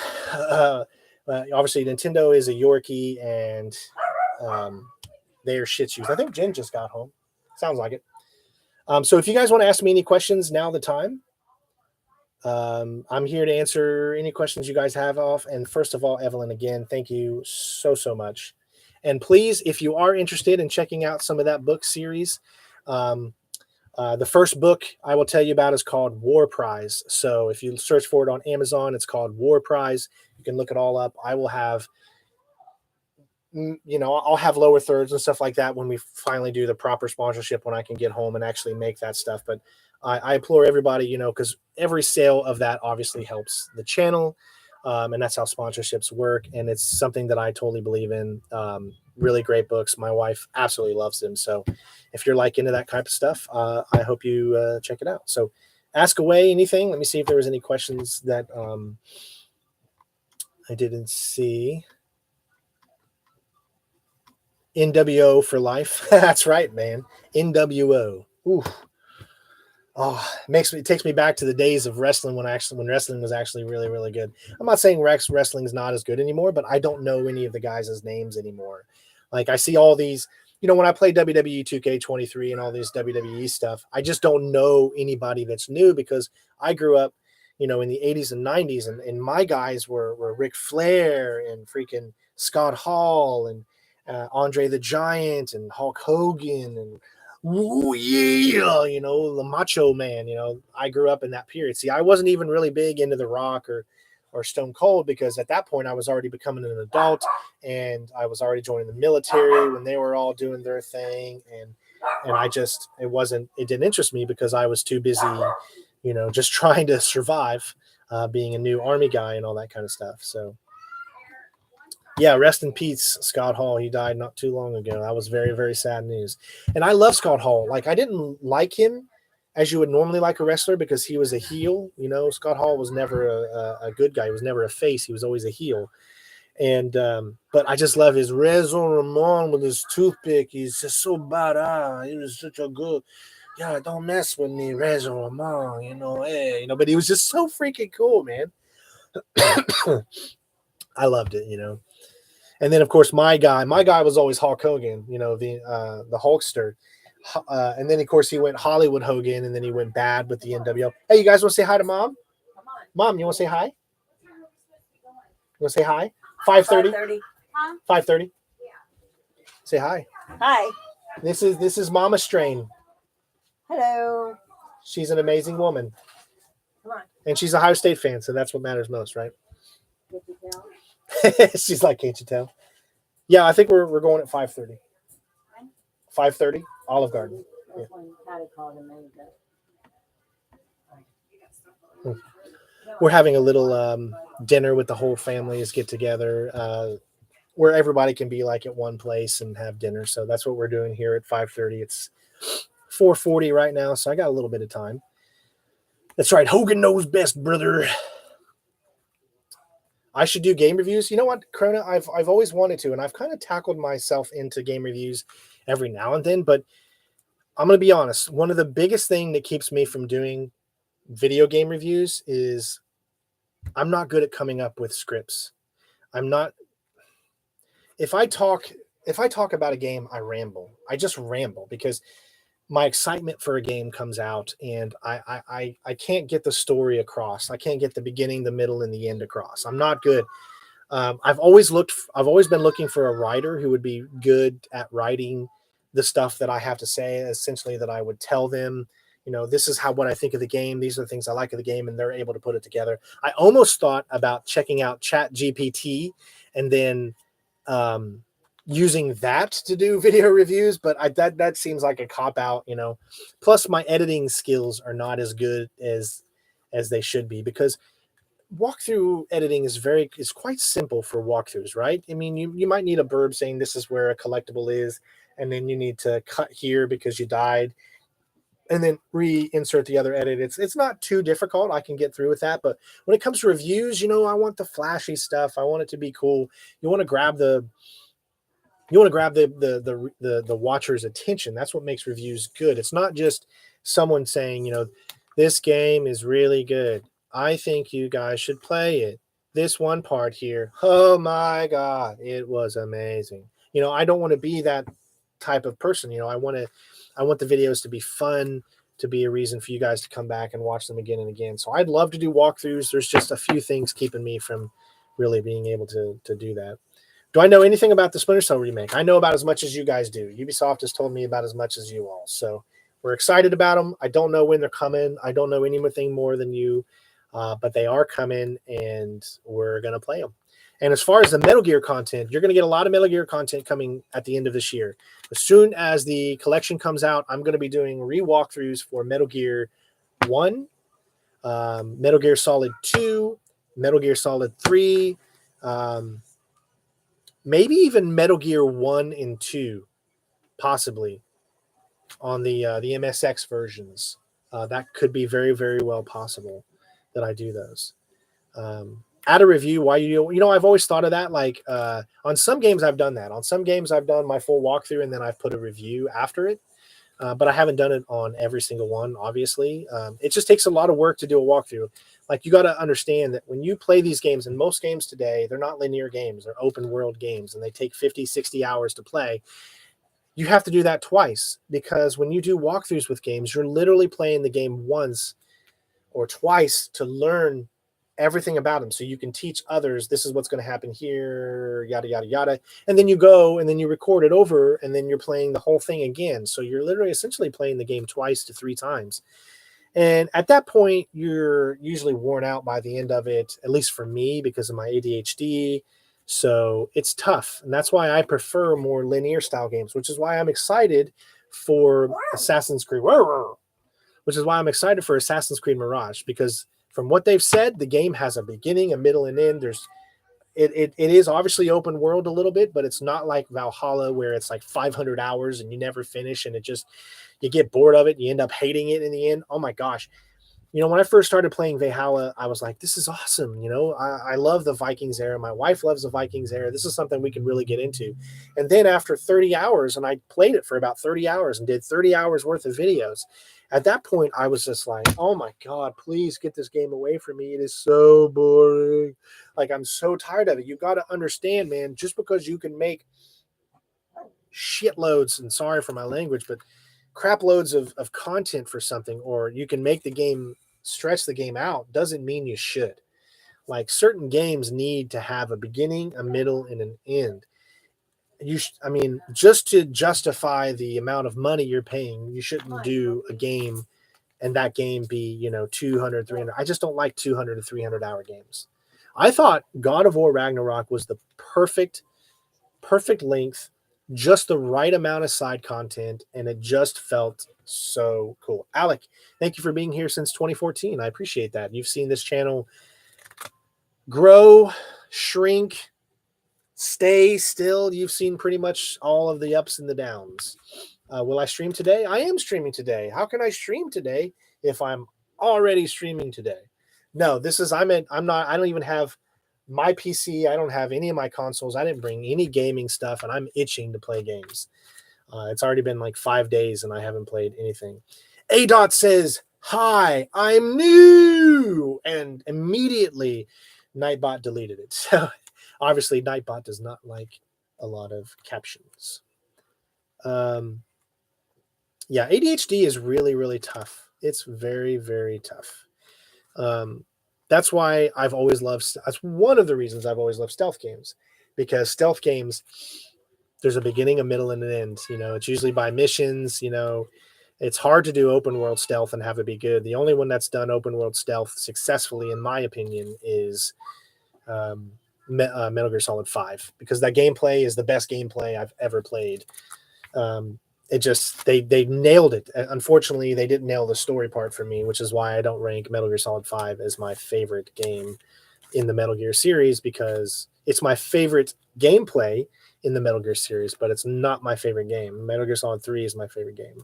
Obviously, Nintendo is a Yorkie, and they're Shih Tzus. I think Jen just got home. Sounds like it. So if you guys want to ask me any questions, now the time. I'm here to answer any questions you guys have off. And first of all, Evelyn, again, thank you so, so much. And please, if you are interested in checking out some of that book series, the first book I will tell you about is called War Prize. So if you search for it on Amazon, it's called War Prize. You can look it all up. I will have, I'll have lower thirds and stuff like that when we finally do the proper sponsorship, when I can get home and actually make that stuff. But I implore everybody, because every sale of that obviously helps the channel. And that's how sponsorships work. And it's something that I totally believe in. Really great books. My wife absolutely loves them. So if you're into that type of stuff, I hope you check it out. So ask away anything. Let me see if there was any questions that I didn't see. NWO for life. That's right, man. NWO. Ooh. Oh, it takes me back to the days of wrestling when wrestling was actually really, really good. I'm not saying wrestling's not as good anymore, but I don't know any of the guys' names anymore. Like, I see all these, when I play WWE 2K23 and all this WWE stuff, I just don't know anybody that's new, because I grew up, in the 80s and 90s, and my guys were Ric Flair and freaking Scott Hall and Andre the Giant and Hulk Hogan and ooh, yeah, the Macho Man. I grew up in that period. See, I wasn't even really big into The Rock or Stone Cold, because at that point I was already becoming an adult, and I was already joining the military when they were all doing their thing, and it didn't interest me, because I was too busy, just trying to survive, being a new Army guy and all that kind of stuff. So yeah, rest in peace, Scott Hall. He died not too long ago. That was very, very sad news. And I love Scott Hall. Like, I didn't like him as you would normally like a wrestler, because he was a heel. Scott Hall was never a good guy. He was never a face. He was always a heel. And but I just love his Razor Ramon with his toothpick. He's just so badass. He was such a good, yeah, don't mess with me, Razor Ramon. Hey, but he was just so freaking cool, man. I loved it, And then, of course, my guy was always Hulk Hogan, the Hulkster. And then, of course, he went Hollywood Hogan, and then he went bad with the NWO. Hey, you guys want to say hi to Mom? Mom, you want to say hi? You want to say hi? 5:30? 5:30? Say hi. Hi. This is Mama Strain. Hello. She's an amazing woman. Come on. And she's a Ohio State fan, so that's what matters most, right? Can't you tell? She's like, can't you tell? Yeah, I think we're going at 5:30. 5:30, Olive Garden. Yeah. We're having a little dinner with the whole families, get together, where everybody can be at one place and have dinner. So that's what we're doing here at 5:30. It's 4:40 right now, so I got a little bit of time. That's right. Hogan knows best, brother. I should do game reviews. You know what, Corona? I've always wanted to, and I've kind of tackled myself into game reviews every now and then. But I'm going to be honest. One of the biggest things that keeps me from doing video game reviews is I'm not good at coming up with scripts. I'm not. If I talk about a game, I ramble. I just ramble, because my excitement for a game comes out, and I can't get the story across. I can't get the beginning, the middle, and the end across. I'm not good. I've always been looking for a writer who would be good at writing the stuff that I have to say, essentially, that I would tell them, this is what I think of the game. These are the things I like of the game, and they're able to put it together. I almost thought about checking out ChatGPT and then using that to do video reviews, but that seems like a cop out, Plus, my editing skills are not as good as they should be, because walkthrough editing is quite simple for walkthroughs, right? I mean, you might need a burb saying this is where a collectible is, and then you need to cut here because you died, and then reinsert the other edit. It's not too difficult. I can get through with that. But when it comes to reviews, I want the flashy stuff. I want it to be cool. You want to grab the watcher's attention. That's what makes reviews good. It's not just someone saying, this game is really good. I think you guys should play it. This one part here, oh my God, it was amazing. I don't want to be that type of person. I want the videos to be fun, to be a reason for you guys to come back and watch them again and again. So I'd love to do walkthroughs. There's just a few things keeping me from really being able to do that. Do I know anything about the Splinter Cell remake? I know about as much as you guys do. Ubisoft has told me about as much as you all. So we're excited about them. I don't know when they're coming. I don't know anything more than you, but they are coming, and we're going to play them. And as far as the Metal Gear content, you're going to get a lot of Metal Gear content coming at the end of this year. As soon as the collection comes out, I'm going to be doing re-walkthroughs for Metal Gear 1, Metal Gear Solid 2, Metal Gear Solid 3, maybe even Metal Gear 1 and 2, possibly, on the MSX versions. That could be very, very well possible that I do those. Add a review while I've always thought of that. Like on some games I've done that. On some games I've done my full walkthrough and then I've put a review after it. But I haven't done it on every single one, obviously. It just takes a lot of work to do a walkthrough. Like, you got to understand that when you play these games, and most games today, they're not linear games, they're open world games, and they take 50, 60 hours to play. You have to do that twice, because when you do walkthroughs with games, you're literally playing the game once or twice to learn everything about them, so you can teach others, this is what's going to happen here, yada yada yada. And then you go and then you record it over, and then you're playing the whole thing again. So you're literally essentially playing the game twice to 3 times. And at that point, you're usually worn out by the end of it, at least for me, because of my ADHD. So it's tough, and that's why I prefer more linear style games, which is why I'm excited for Assassin's Creed Mirage, because from what they've said, the game has a beginning, a middle, and end. It is obviously open world a little bit, but it's not like Valhalla, where it's like 500 hours and you never finish, and you get bored of it and you end up hating it in the end. Oh my gosh. When I first started playing Valhalla, I was like, this is awesome. I love the Vikings era. My wife loves the Vikings era. This is something we can really get into. And then after 30 hours, and I played it for about 30 hours and did 30 hours worth of videos. At that point, I was just like, oh my God, please get this game away from me. It is so boring. Like, I'm so tired of it. You got to understand, man, just because you can make shitloads, and sorry for my language, but crap loads of content for something, or you can make the game, stretch the game out, doesn't mean you should. Like, certain games need to have a beginning, a middle, and an end. Just to justify the amount of money you're paying, you shouldn't do a game and that game be 200, 300. I just don't like 200 to 300 hour games. I thought God of War Ragnarok was the perfect length, just the right amount of side content, and it just felt so cool. Alec, thank you for being here since 2014. I appreciate that. You've seen this channel grow, shrink, stay still. You've seen pretty much all of the ups and the downs. Will I stream today? I am streaming today. How can I stream today if I'm already streaming today? No, I don't even have my PC. I don't have any of my consoles. I didn't bring any gaming stuff, and I'm itching to play games. It's already been like 5 days, and I haven't played anything. A. says, hi, I'm new. And immediately, Nightbot deleted it. So obviously, Nightbot does not like a lot of captions. Yeah, ADHD is really, really tough. It's very, very tough. That's why that's one of the reasons I've always loved stealth games, because stealth games, there's a beginning, a middle, and an end. It's usually by missions. It's hard to do open world stealth and have it be good. The only one that's done open world stealth successfully, in my opinion, is Metal Gear Solid 5, because that gameplay is the best gameplay I've ever played. They nailed it. Unfortunately, they didn't nail the story part for me, which is why I don't rank Metal Gear Solid 5 as my favorite game. in the Metal Gear series because it's my favorite gameplay in the Metal Gear series, but it's not my favorite game. Metal Gear Solid 3 is my favorite game.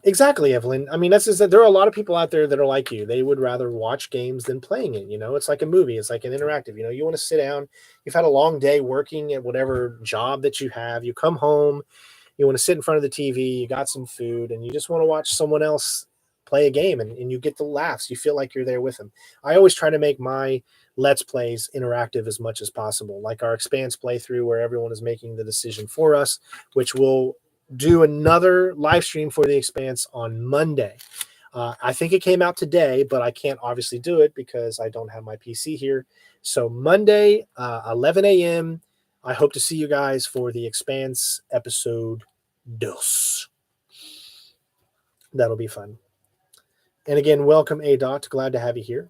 Exactly, Evelyn. I mean, that's just that there are a lot of people out there that are like you. They would rather watch games than playing it. You know, it's like a movie. It's like an interactive. You know, you want to sit down. You've had a long day working at whatever job that you have. You come home. You want to sit in front of the TV. You got some food, and you just want to watch someone else play a game, and you get the laughs. You feel like you're there with them. I always try to make my Let's Plays interactive as much as possible, like our Expanse playthrough where everyone is making the decision for us, which will do another live stream for the Expanse on Monday. I think it came out today, but I can't obviously do it because I don't have my PC here. So Monday, 11 a.m., I hope to see you guys for the Expanse episode 2. That'll be fun. And again, welcome, A-Dot. Glad to have you here.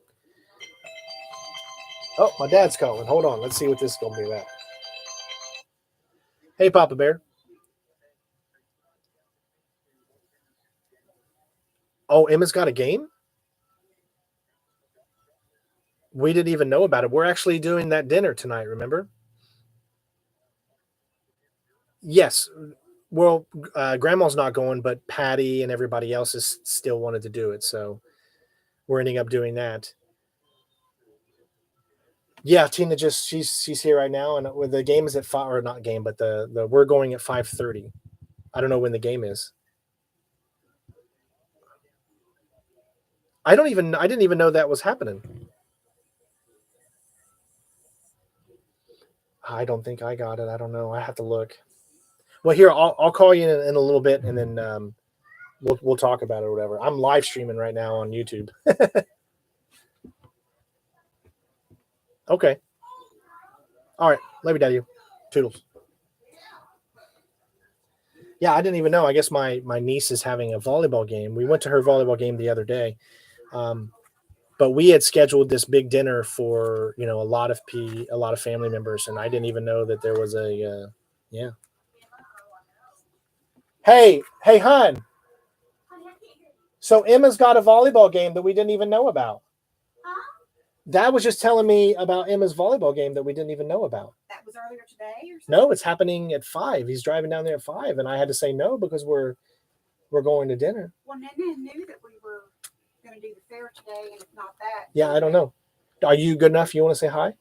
Oh, my dad's calling. Hold on. Let's see what this is going to be about. Hey, Papa Bear. Oh, Emma's got a game? We didn't even know about it. We're actually doing that dinner tonight, remember? Yes. Well, Grandma's not going, but Patty and everybody else is still wanted to do it. So we're ending up doing that. Yeah, Tina she's here right now, and the game is at 5, or not game, but the we're going at 5:30. I don't know when the game is. I didn't even know that was happening. I don't think I got it. I don't know. I have to look. Well, here I'll call you in a little bit, and then we'll talk about it or whatever. I'm live streaming right now on YouTube. Okay. All right. Love you, Daddy. Toodles. Yeah, I didn't even know. I guess my niece is having a volleyball game. We went to her volleyball game the other day. But we had scheduled this big dinner for, a lot of family members, and I didn't even know that there was a yeah. Hey, hon. So Emma's got a volleyball game that we didn't even know about. Dad was just telling me about Emma's volleyball game that we didn't even know about. That was earlier today or something? No, it's happening at 5. He's driving down there at 5, and I had to say no because we're going to dinner. Well, Nana knew that we were going to do the fair today, and if not that. Yeah, I don't know. Are you good enough? You want to say hi?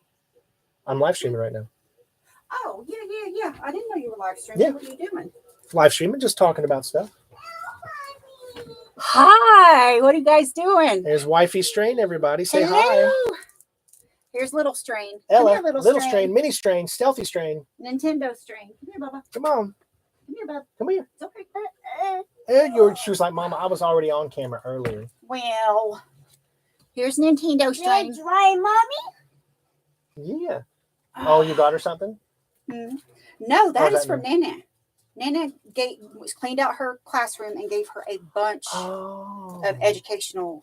I'm live streaming right now. Oh, yeah. I didn't know you were live streaming. Yeah. What are you doing? Live streaming, just talking about stuff. Hi, what are you guys doing? There's Wifey Strain, everybody. Say Hello. hi. Here's Little Strain. Ella, Come here, Little Strain, Mini Strain, Stealthy Strain. Nintendo Strain. Come here, Bubba. Come on. Come here, Bubba. Come here. It's okay. She was like, Mama, I was already on camera earlier. Well, here's Nintendo Strain. That's right, Mommy. Yeah. Oh, you got her something? No, that is that for Nana. Nana cleaned out her classroom and gave her a bunch of educational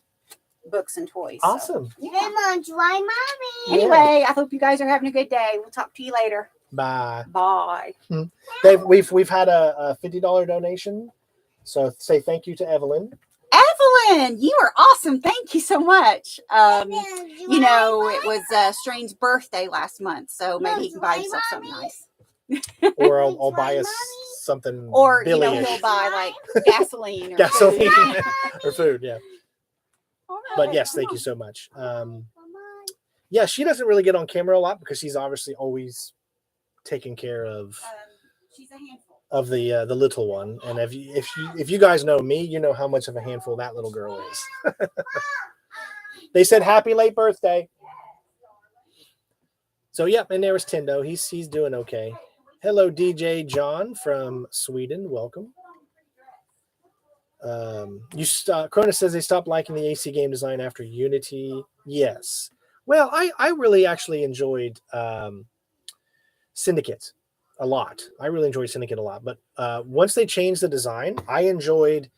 books and toys. Awesome. So, yeah. That's right, Mommy. Anyway, I hope you guys are having a good day. We'll talk to you later. Bye. Bye. Dave, we've had a $50 donation. So say thank you to Evelyn. Evelyn, you are awesome. Thank you so much. It was Strain's birthday last month, so maybe he can buy himself something nice. Or I'll buy us something. Or Billy-ish. he'll buy like gasoline or Gasoline food. or food, yeah. But yes, thank you so much. Yeah, she doesn't really get on camera a lot because she's obviously always taking care of She's a handful. Of the little one. And if you guys know me, you know how much of a handful that little girl is. They said happy late birthday. So yep, and there was Tindo. He's doing okay. Hello, DJ John from Sweden. Welcome. Cronus says they stopped liking the AC game design after Unity. Yes. Well, I really actually enjoyed Syndicate a lot. I really enjoyed Syndicate a lot. But once they changed the design, I enjoyed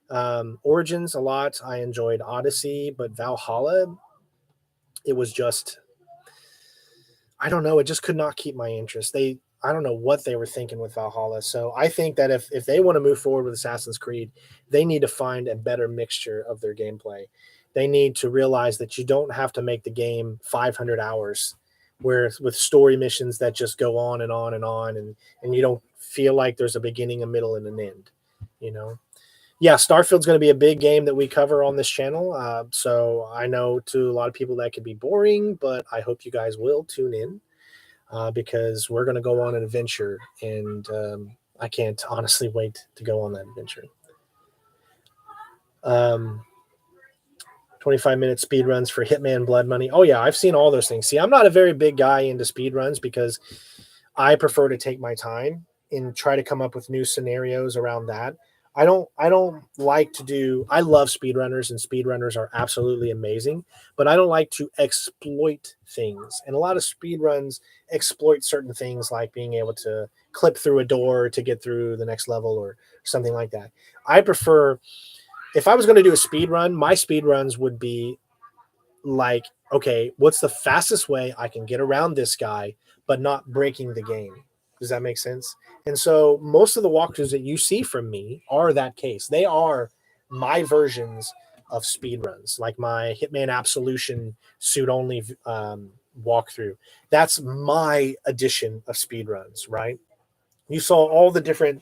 Origins a lot. I enjoyed Odyssey, but Valhalla, it was just, I don't know. It just could not keep my interest. I don't know what they were thinking with Valhalla. So I think that if they want to move forward with Assassin's Creed, they need to find a better mixture of their gameplay. they need to realize that you don't have to make the game 500 hours where with story missions that just go on and on and on, and you don't feel like there's a beginning, a middle, and an end, you know? Yeah, Starfield's going to be a big game that we cover on this channel. So I know to a lot of people that could be boring, but I hope you guys will tune in because we're going to go on an adventure, and I can't honestly wait to go on that adventure. 25-minute speed runs for Hitman Blood Money. Oh yeah, I've seen all those things. See, I'm not a very big guy into speed runs because I prefer to take my time and try to come up with new scenarios around that. I don't like to do, I love speedrunners, and speedrunners are absolutely amazing, but I don't like to exploit things. And a lot of speedruns exploit certain things like being able to clip through a door to get through the next level or something like that. I prefer, if I was going to do a speed run, my speed runs would be like, okay, what's the fastest way I can get around this guy, but not breaking the game? Does that make sense? And so most of the walkthroughs that you see from me are that case. They are my versions of speed runs, like my Hitman Absolution suit only walkthrough. That's my edition of speed runs, right? You saw all the different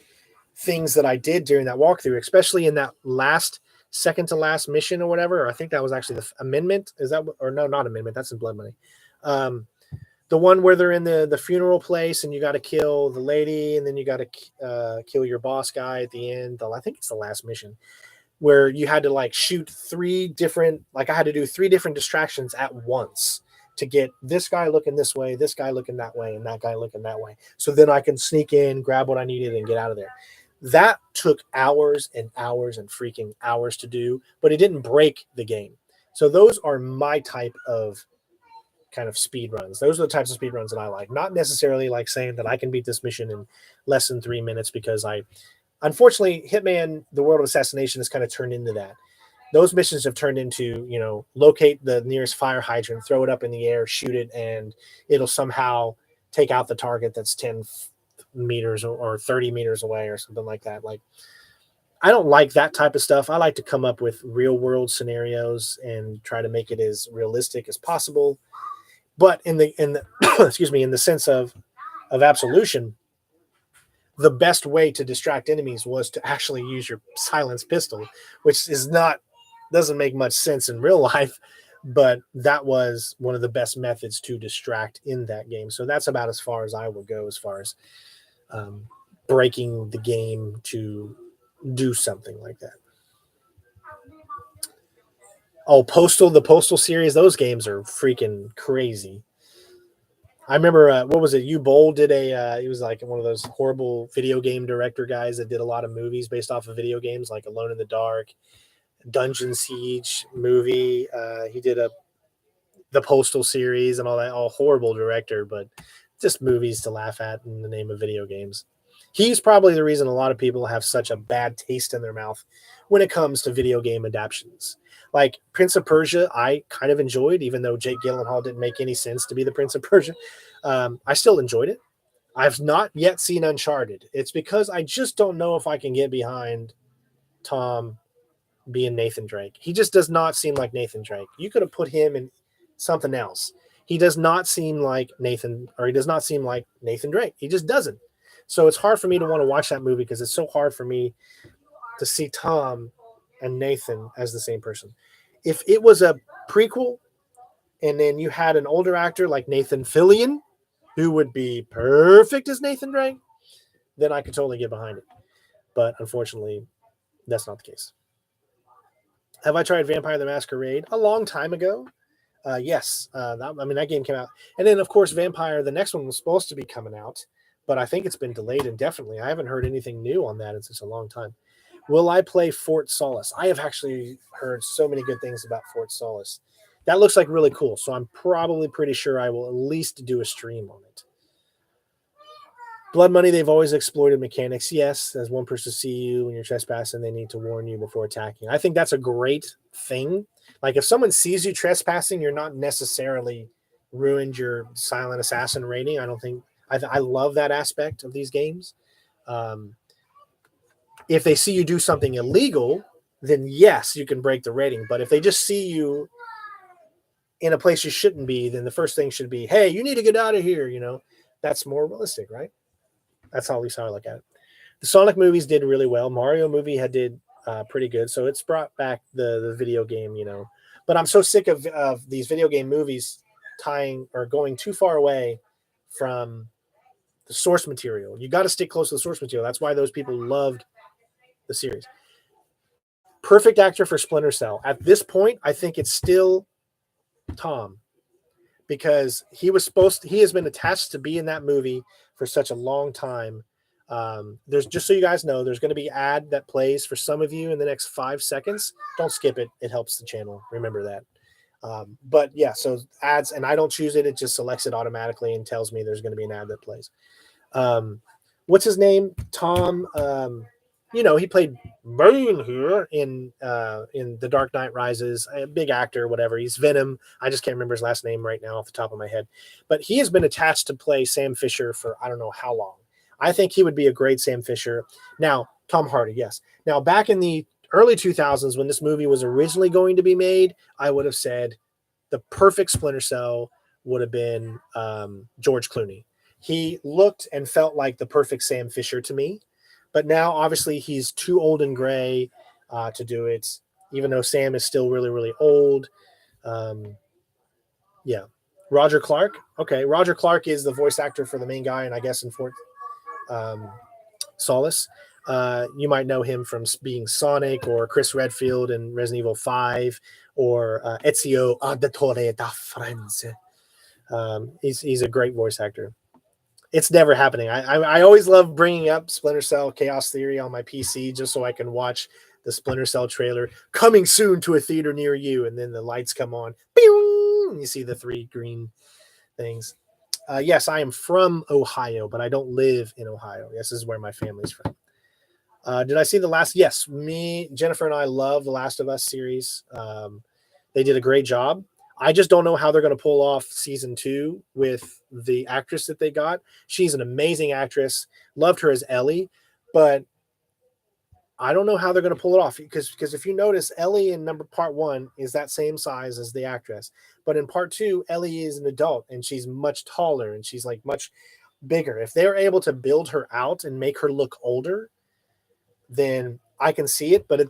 things that I did during that walkthrough, especially in that last second to last mission or whatever. I think that was actually the amendment. Is that, or no, not amendment. That's in Blood Money. The one where they're in the funeral place and you got to kill the lady and then you got to kill your boss guy at the end. I think it's the last mission where you had to like shoot three different, like I had to do three different distractions at once to get this guy looking this way, this guy looking that way, and that guy looking that way. So then I can sneak in, grab what I needed, and get out of there. That took hours and hours and freaking hours to do, but it didn't break the game. So those are my type of kind of speed runs. Those are the types of speed runs that I like. Not necessarily like saying that I can beat this mission in less than 3 minutes, because unfortunately, Hitman, The World of Assassination has kind of turned into that. Those missions have turned into, locate the nearest fire hydrant, throw it up in the air, shoot it, and it'll somehow take out the target that's 10 meters or 30 meters away or something like that. Like, I don't like that type of stuff. I like to come up with real world scenarios and try to make it as realistic as possible. But in the excuse me, in the sense of Absolution, the best way to distract enemies was to actually use your silenced pistol, which doesn't make much sense in real life, but that was one of the best methods to distract in that game. So that's about as far as I would go as far as breaking the game to do something like that. Oh, the Postal series, those games are freaking crazy. I remember, what was it? You Bowl did he was like one of those horrible video game director guys that did a lot of movies based off of video games, like Alone in the Dark, Dungeon Siege movie. He did the Postal series and all that. All horrible director, but just movies to laugh at in the name of video games. He's probably the reason a lot of people have such a bad taste in their mouth when it comes to video game adaptations. Like Prince of Persia, I kind of enjoyed, even though Jake Gyllenhaal didn't make any sense to be the Prince of Persia. I still enjoyed it. I've not yet seen Uncharted. It's because I just don't know if I can get behind Tom being Nathan Drake. He just does not seem like Nathan Drake. You could have put him in something else. He does not seem like Nathan Drake. He just doesn't. So it's hard for me to want to watch that movie because it's so hard for me to see Tom and Nathan as the same person. If it was a prequel and then you had an older actor like Nathan Fillion, who would be perfect as Nathan Drake, then I could totally get behind it. But unfortunately, that's not the case. Have I tried Vampire the Masquerade? A long time ago. Yes. That game came out. And then, of course, Vampire, the next one was supposed to be coming out, but I think it's been delayed indefinitely. I haven't heard anything new on that in such a long time. Will I play Fort Solis? I have actually heard so many good things about Fort Solis. That looks like really cool, so I'm probably pretty sure I will at least do a stream on it. Blood Money, they've always exploited mechanics. Yes, as one person see you when you're trespassing, they need to warn you before attacking. I think that's a great thing. Like if someone sees you trespassing, you're not necessarily ruined your silent assassin rating. I don't think I love that aspect of these games. If they see you do something illegal, then yes, you can break the rating. But if they just see you in a place you shouldn't be, then the first thing should be, hey, you need to get out of here. That's more realistic, right? That's at least how I look at it. The Sonic movies did really well. Mario movie did pretty good. So it's brought back the video game, But I'm so sick of these video game movies tying or going too far away from the source material. You got to stick close to the source material. That's why those people loved the series. Perfect actor for Splinter Cell. At this point, I think it's still Tom, because he has been attached to be in that movie for such a long time. There's, just so you guys know, there's going to be an ad that plays for some of you in the next 5 seconds. Don't skip it. It helps the channel. Remember that. But yeah, so ads, and I don't choose it. It just selects it automatically and tells me there's going to be an ad that plays. What's his name? Tom. He played Bane here in The Dark Knight Rises. A big actor, whatever. He's Venom. I just can't remember his last name right now off the top of my head. But he has been attached to play Sam Fisher for I don't know how long. I think he would be a great Sam Fisher. Now, Tom Hardy, yes. Now, back in the early 2000s, when this movie was originally going to be made, I would have said the perfect Splinter Cell would have been George Clooney. He looked and felt like the perfect Sam Fisher to me. But now, obviously, he's too old and gray to do it, even though Sam is still really, really old. Yeah. Roger Clark. Okay. Roger Clark is the voice actor for the main guy, and I guess in Fort Solace. You might know him from being Sonic, or Chris Redfield in Resident Evil 5, or Ezio Auditore da Firenze. He's a great voice actor. It's never happening. I always love bringing up Splinter Cell Chaos Theory on my PC just so I can watch the Splinter Cell trailer, coming soon to a theater near you, and then the lights come on. Pew! And you see the 3 green things. Yes, I am from Ohio, but I don't live in Ohio. This is where my family's from. Did I see the last? Yes, Jennifer and I love the Last of Us series. They did a great job. I just don't know how they're going to pull off season 2 with the actress that they got. She's an amazing actress. Loved her as Ellie, but I don't know how they're going to pull it off, because if you notice, Ellie in part 1 is that same size as the actress, but in part 2, Ellie is an adult and she's much taller and she's like much bigger. If they're able to build her out and make her look older, then I can see it. But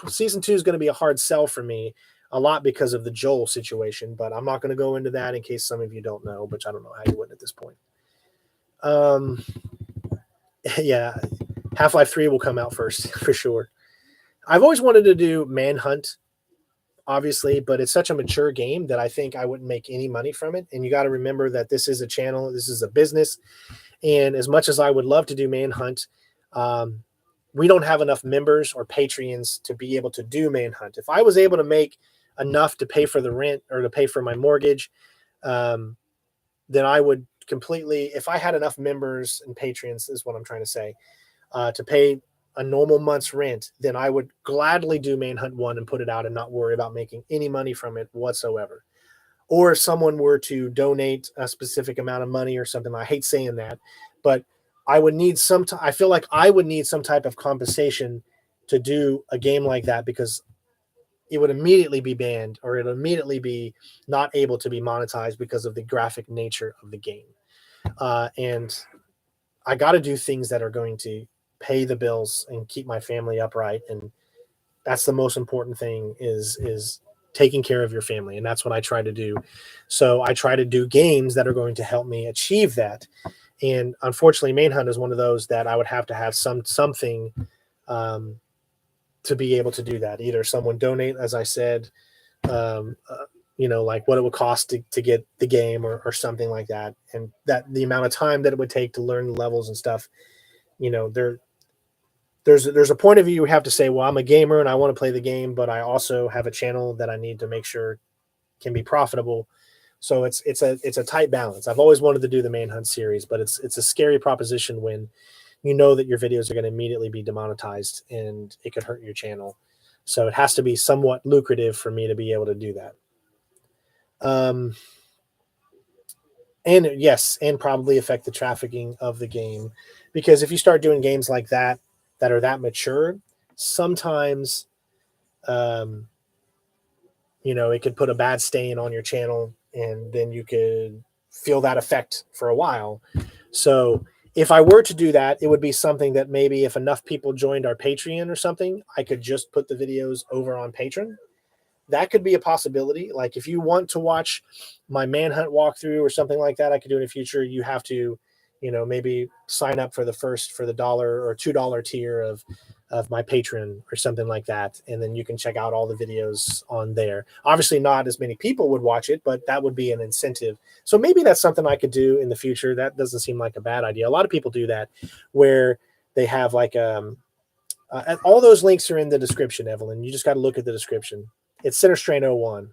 season 2 is going to be a hard sell for me, a lot because of the Joel situation, but I'm not going to go into that in case some of you don't know, which I don't know how you would at this point. Yeah, Half-Life 3 will come out first for sure. I've always wanted to do Manhunt, obviously, but it's such a mature game that I think I wouldn't make any money from it. And you got to remember that this is a channel, this is a business. And as much as I would love to do Manhunt, we don't have enough members or Patreons to be able to do Manhunt. If I was able to make enough to pay for the rent or to pay for my mortgage, then I would completely, if I had enough members and patrons, is what I'm trying to say, to pay a normal month's rent, then I would gladly do Manhunt 1 and put it out and not worry about making any money from it whatsoever. Or if someone were to donate a specific amount of money or something, I hate saying that, but I would need I feel like I would need some type of compensation to do a game like that, because it would immediately be banned, or it would immediately be not able to be monetized because of the graphic nature of the game. And I got to do things that are going to pay the bills and keep my family upright. And that's the most important thing, is taking care of your family. And that's what I try to do. So I try to do games that are going to help me achieve that. And unfortunately, Manhunt is one of those that I would have to have something to be able to do that. Either someone donate, as I said, like what it would cost to get the game, or something like that. And that the amount of time that it would take to learn the levels and stuff, there's a point of view you have to say, well, I'm a gamer and I want to play the game, but I also have a channel that I need to make sure can be profitable. So it's a tight balance. I've always wanted to do the Manhunt series, but it's a scary proposition when you know that your videos are going to immediately be demonetized and it could hurt your channel. So it has to be somewhat lucrative for me to be able to do that. And yes, and probably affect the trafficking of the game, because if you start doing games like that are that mature, sometimes um, it could put a bad stain on your channel, and then you could feel that effect for a while. So if I were to do that, it would be something that maybe if enough people joined our Patreon or something, I could just put the videos over on Patreon. That could be a possibility. Like if you want to watch my manhunt walkthrough or something like that, I could do in the future. You have to, maybe sign up for the $1 or $2 tier of my Patreon or something like that. And then you can check out all the videos on there. Obviously not as many people would watch it, but that would be an incentive. So maybe that's something I could do in the future. That doesn't seem like a bad idea. A lot of people do that where they have like, all those links are in the description, Evelyn. You just got to look at the description. It's Center Strain 01.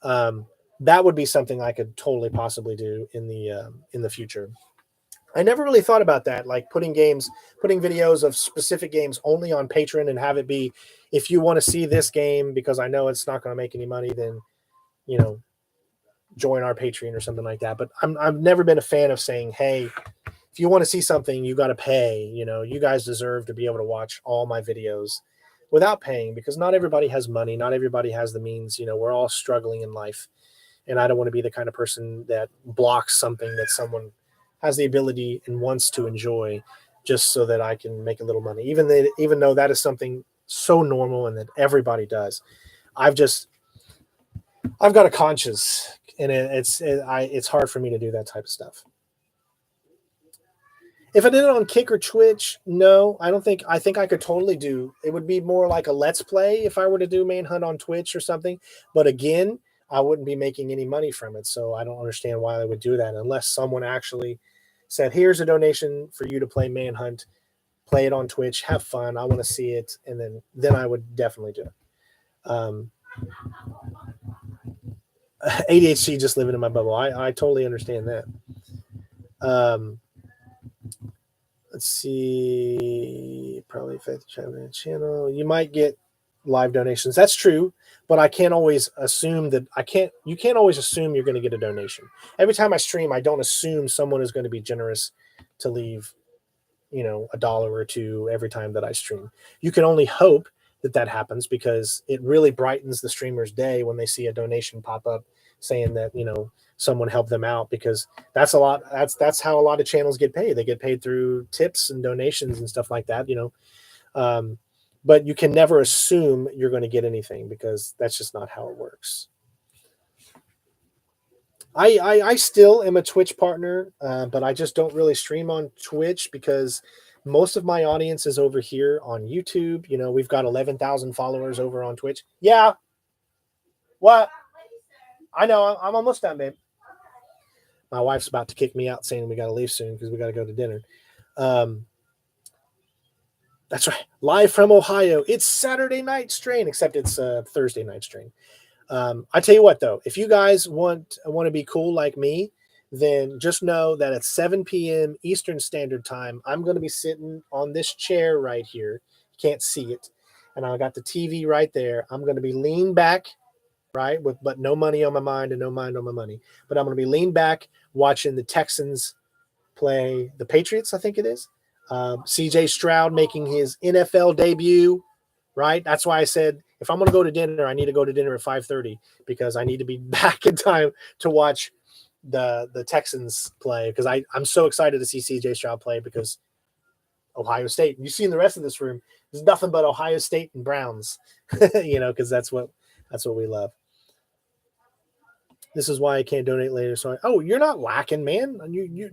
That would be something I could totally possibly do in the future. I never really thought about that, like putting videos of specific games only on Patreon and have it be, if you want to see this game because I know it's not going to make any money, then join our Patreon or something like that. But I've never been a fan of saying, hey, if you want to see something, you got to pay. You guys deserve to be able to watch all my videos without paying, because not everybody has money. Not everybody has the means. We're all struggling in life. And I don't want to be the kind of person that blocks something that someone has the ability and wants to enjoy just so that I can make a little money. Even though that is something so normal and that everybody does. I've got a conscience, and it's hard for me to do that type of stuff. If I did it on Kick or Twitch, no, I don't think. I think I could totally do. It would be more like a Let's Play if I were to do Manhunt on Twitch or something. But again, I wouldn't be making any money from it, so I don't understand why they would do that unless someone actually said, "Here's a donation for you to play Manhunt, play it on Twitch, have fun. I want to see it," and then I would definitely do it. ADHD just living in my bubble. I totally understand that. Let's see. Probably Faith channel. You might get live donations. That's true, but I can't always assume that you can't always assume you're going to get a donation. Every time I stream, I don't assume someone is going to be generous to leave, $1 or $2 every time that I stream. You can only hope that happens, because it really brightens the streamer's day when they see a donation pop up saying that, someone helped them out, because that's how a lot of channels get paid. They get paid through tips and donations and stuff like that, but you can never assume you're going to get anything, because that's just not how it works. I still am a Twitch partner, but I just don't really stream on Twitch because most of my audience is over here on YouTube. We've got 11,000 followers over on Twitch. Yeah. What? I know. I'm almost done, babe. My wife's about to kick me out saying we got to leave soon because we got to go to dinner. That's right. Live from Ohio. It's Saturday night strain, except it's Thursday night strain. I tell you what, though, if you guys want to be cool like me, then just know that at 7 p.m. Eastern Standard Time, I'm going to be sitting on this chair right here. You can't see it. And I got the TV right there. I'm going to be leaned back, right, but no money on my mind and no mind on my money. But I'm going to be leaned back watching the Texans play the Patriots, I think it is. CJ Stroud making his NFL debut, right? That's why I said, if I'm going to go to dinner, I need to go to dinner at 5:30 because I need to be back in time to watch the Texans play, because I'm so excited to see CJ Stroud play, because Ohio State. You see in the rest of this room, there's nothing but Ohio State and Browns, because that's what we love. This is why I can't donate later. So, you're not lacking, man.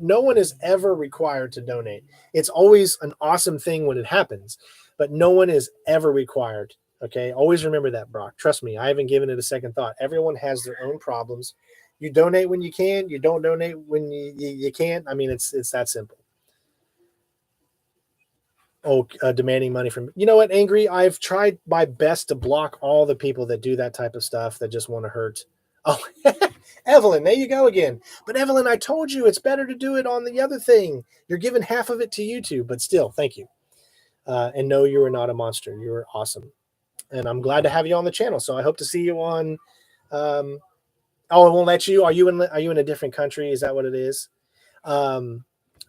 No one is ever required to donate. It's always an awesome thing when it happens, but no one is ever required. Okay. Always remember that, Brock. Trust me. I haven't given it a second thought. Everyone has their own problems. You donate when you can. You don't donate when you can't. I mean, it's that simple. Demanding money from, you know what, Angry? I've tried my best to block all the people that do that type of stuff that just want to hurt. Oh, Evelyn, there you go again. But Evelyn, I told you it's better to do it on the other thing. You're giving half of it to YouTube, but still, thank you. And no, you are not a monster. You are awesome. And I'm glad to have you on the channel. So I hope to see you on. It won't let you. Are you in a different country? Is that what it is?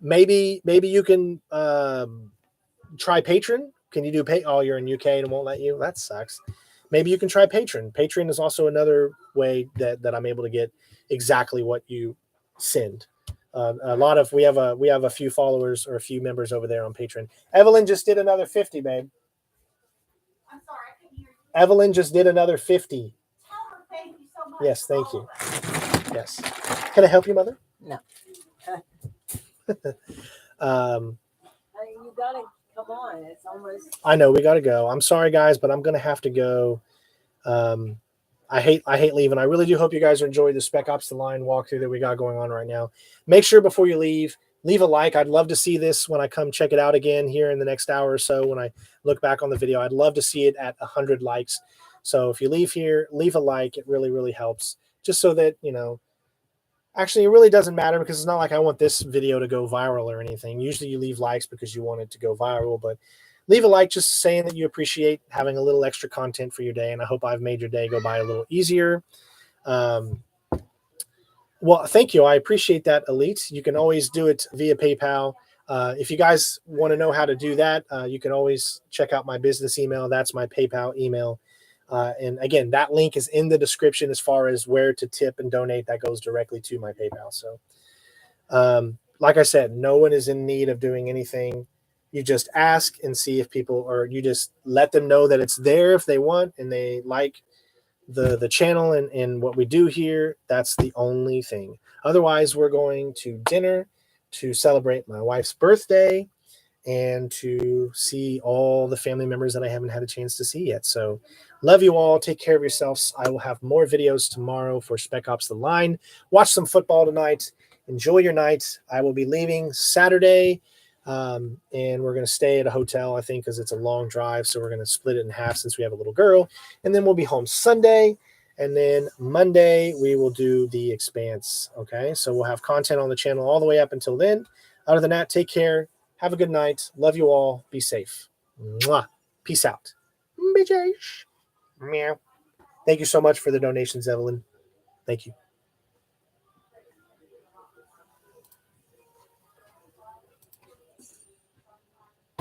Maybe you can try Patreon. Can you do pay? Oh, you're in UK and it won't let you. That sucks. maybe you can try Patreon. Patreon is also another way that I'm able to get exactly what you send. We have a few followers or a few members over there on Patreon. Evelyn just did another 50, babe. I'm sorry, I couldn't hear you. Evelyn just did another 50. Tell her thank you so much. Yes, for thank all you. of that. Yes. Can I help you, Mother? No. You gotta come on. It's almost. I know we got to go. I'm sorry, guys, but I'm gonna have to go. I hate leaving. I really do hope you guys enjoy the Spec Ops The Line walkthrough that we got going on right now. Make sure before you leave a like. I'd love to see this when I come check it out again here in the next hour or so. When I look back on the video, I'd love to see it at 100 likes. So if you leave here, leave a like. It really, really helps. Just so that, actually, it really doesn't matter because it's not like I want this video to go viral or anything. Usually you leave likes because you want it to go viral, but leave a like just saying that you appreciate having a little extra content for your day, and I hope I've made your day go by a little easier. Well, thank you. I appreciate that, Elite. You can always do it via PayPal. If you guys want to know how to do that, you can always check out my business email. That's my PayPal email. And again, that link is in the description as far as where to tip and donate. That goes directly to my PayPal. So, like I said, no one is in need of doing anything. You just ask and see if people, or you just let them know that it's there if they want and they like the channel and what we do here. That's the only thing. Otherwise, we're going to dinner to celebrate my wife's birthday and to see all the family members that I haven't had a chance to see yet. So love you all. Take care of yourselves. I will have more videos tomorrow for Spec Ops The Line. Watch some football tonight. Enjoy your night. I will be leaving Saturday, and we're going to stay at a hotel, I think, because it's a long drive. So we're going to split it in half since we have a little girl. And then we'll be home Sunday. And then Monday, we will do The Expanse. Okay, so we'll have content on the channel all the way up until then. Other than that, take care. Have a good night. Love you all. Be safe. Mwah. Peace out. Bitches. Meow. Thank you so much for the donations, Evelyn. Thank you.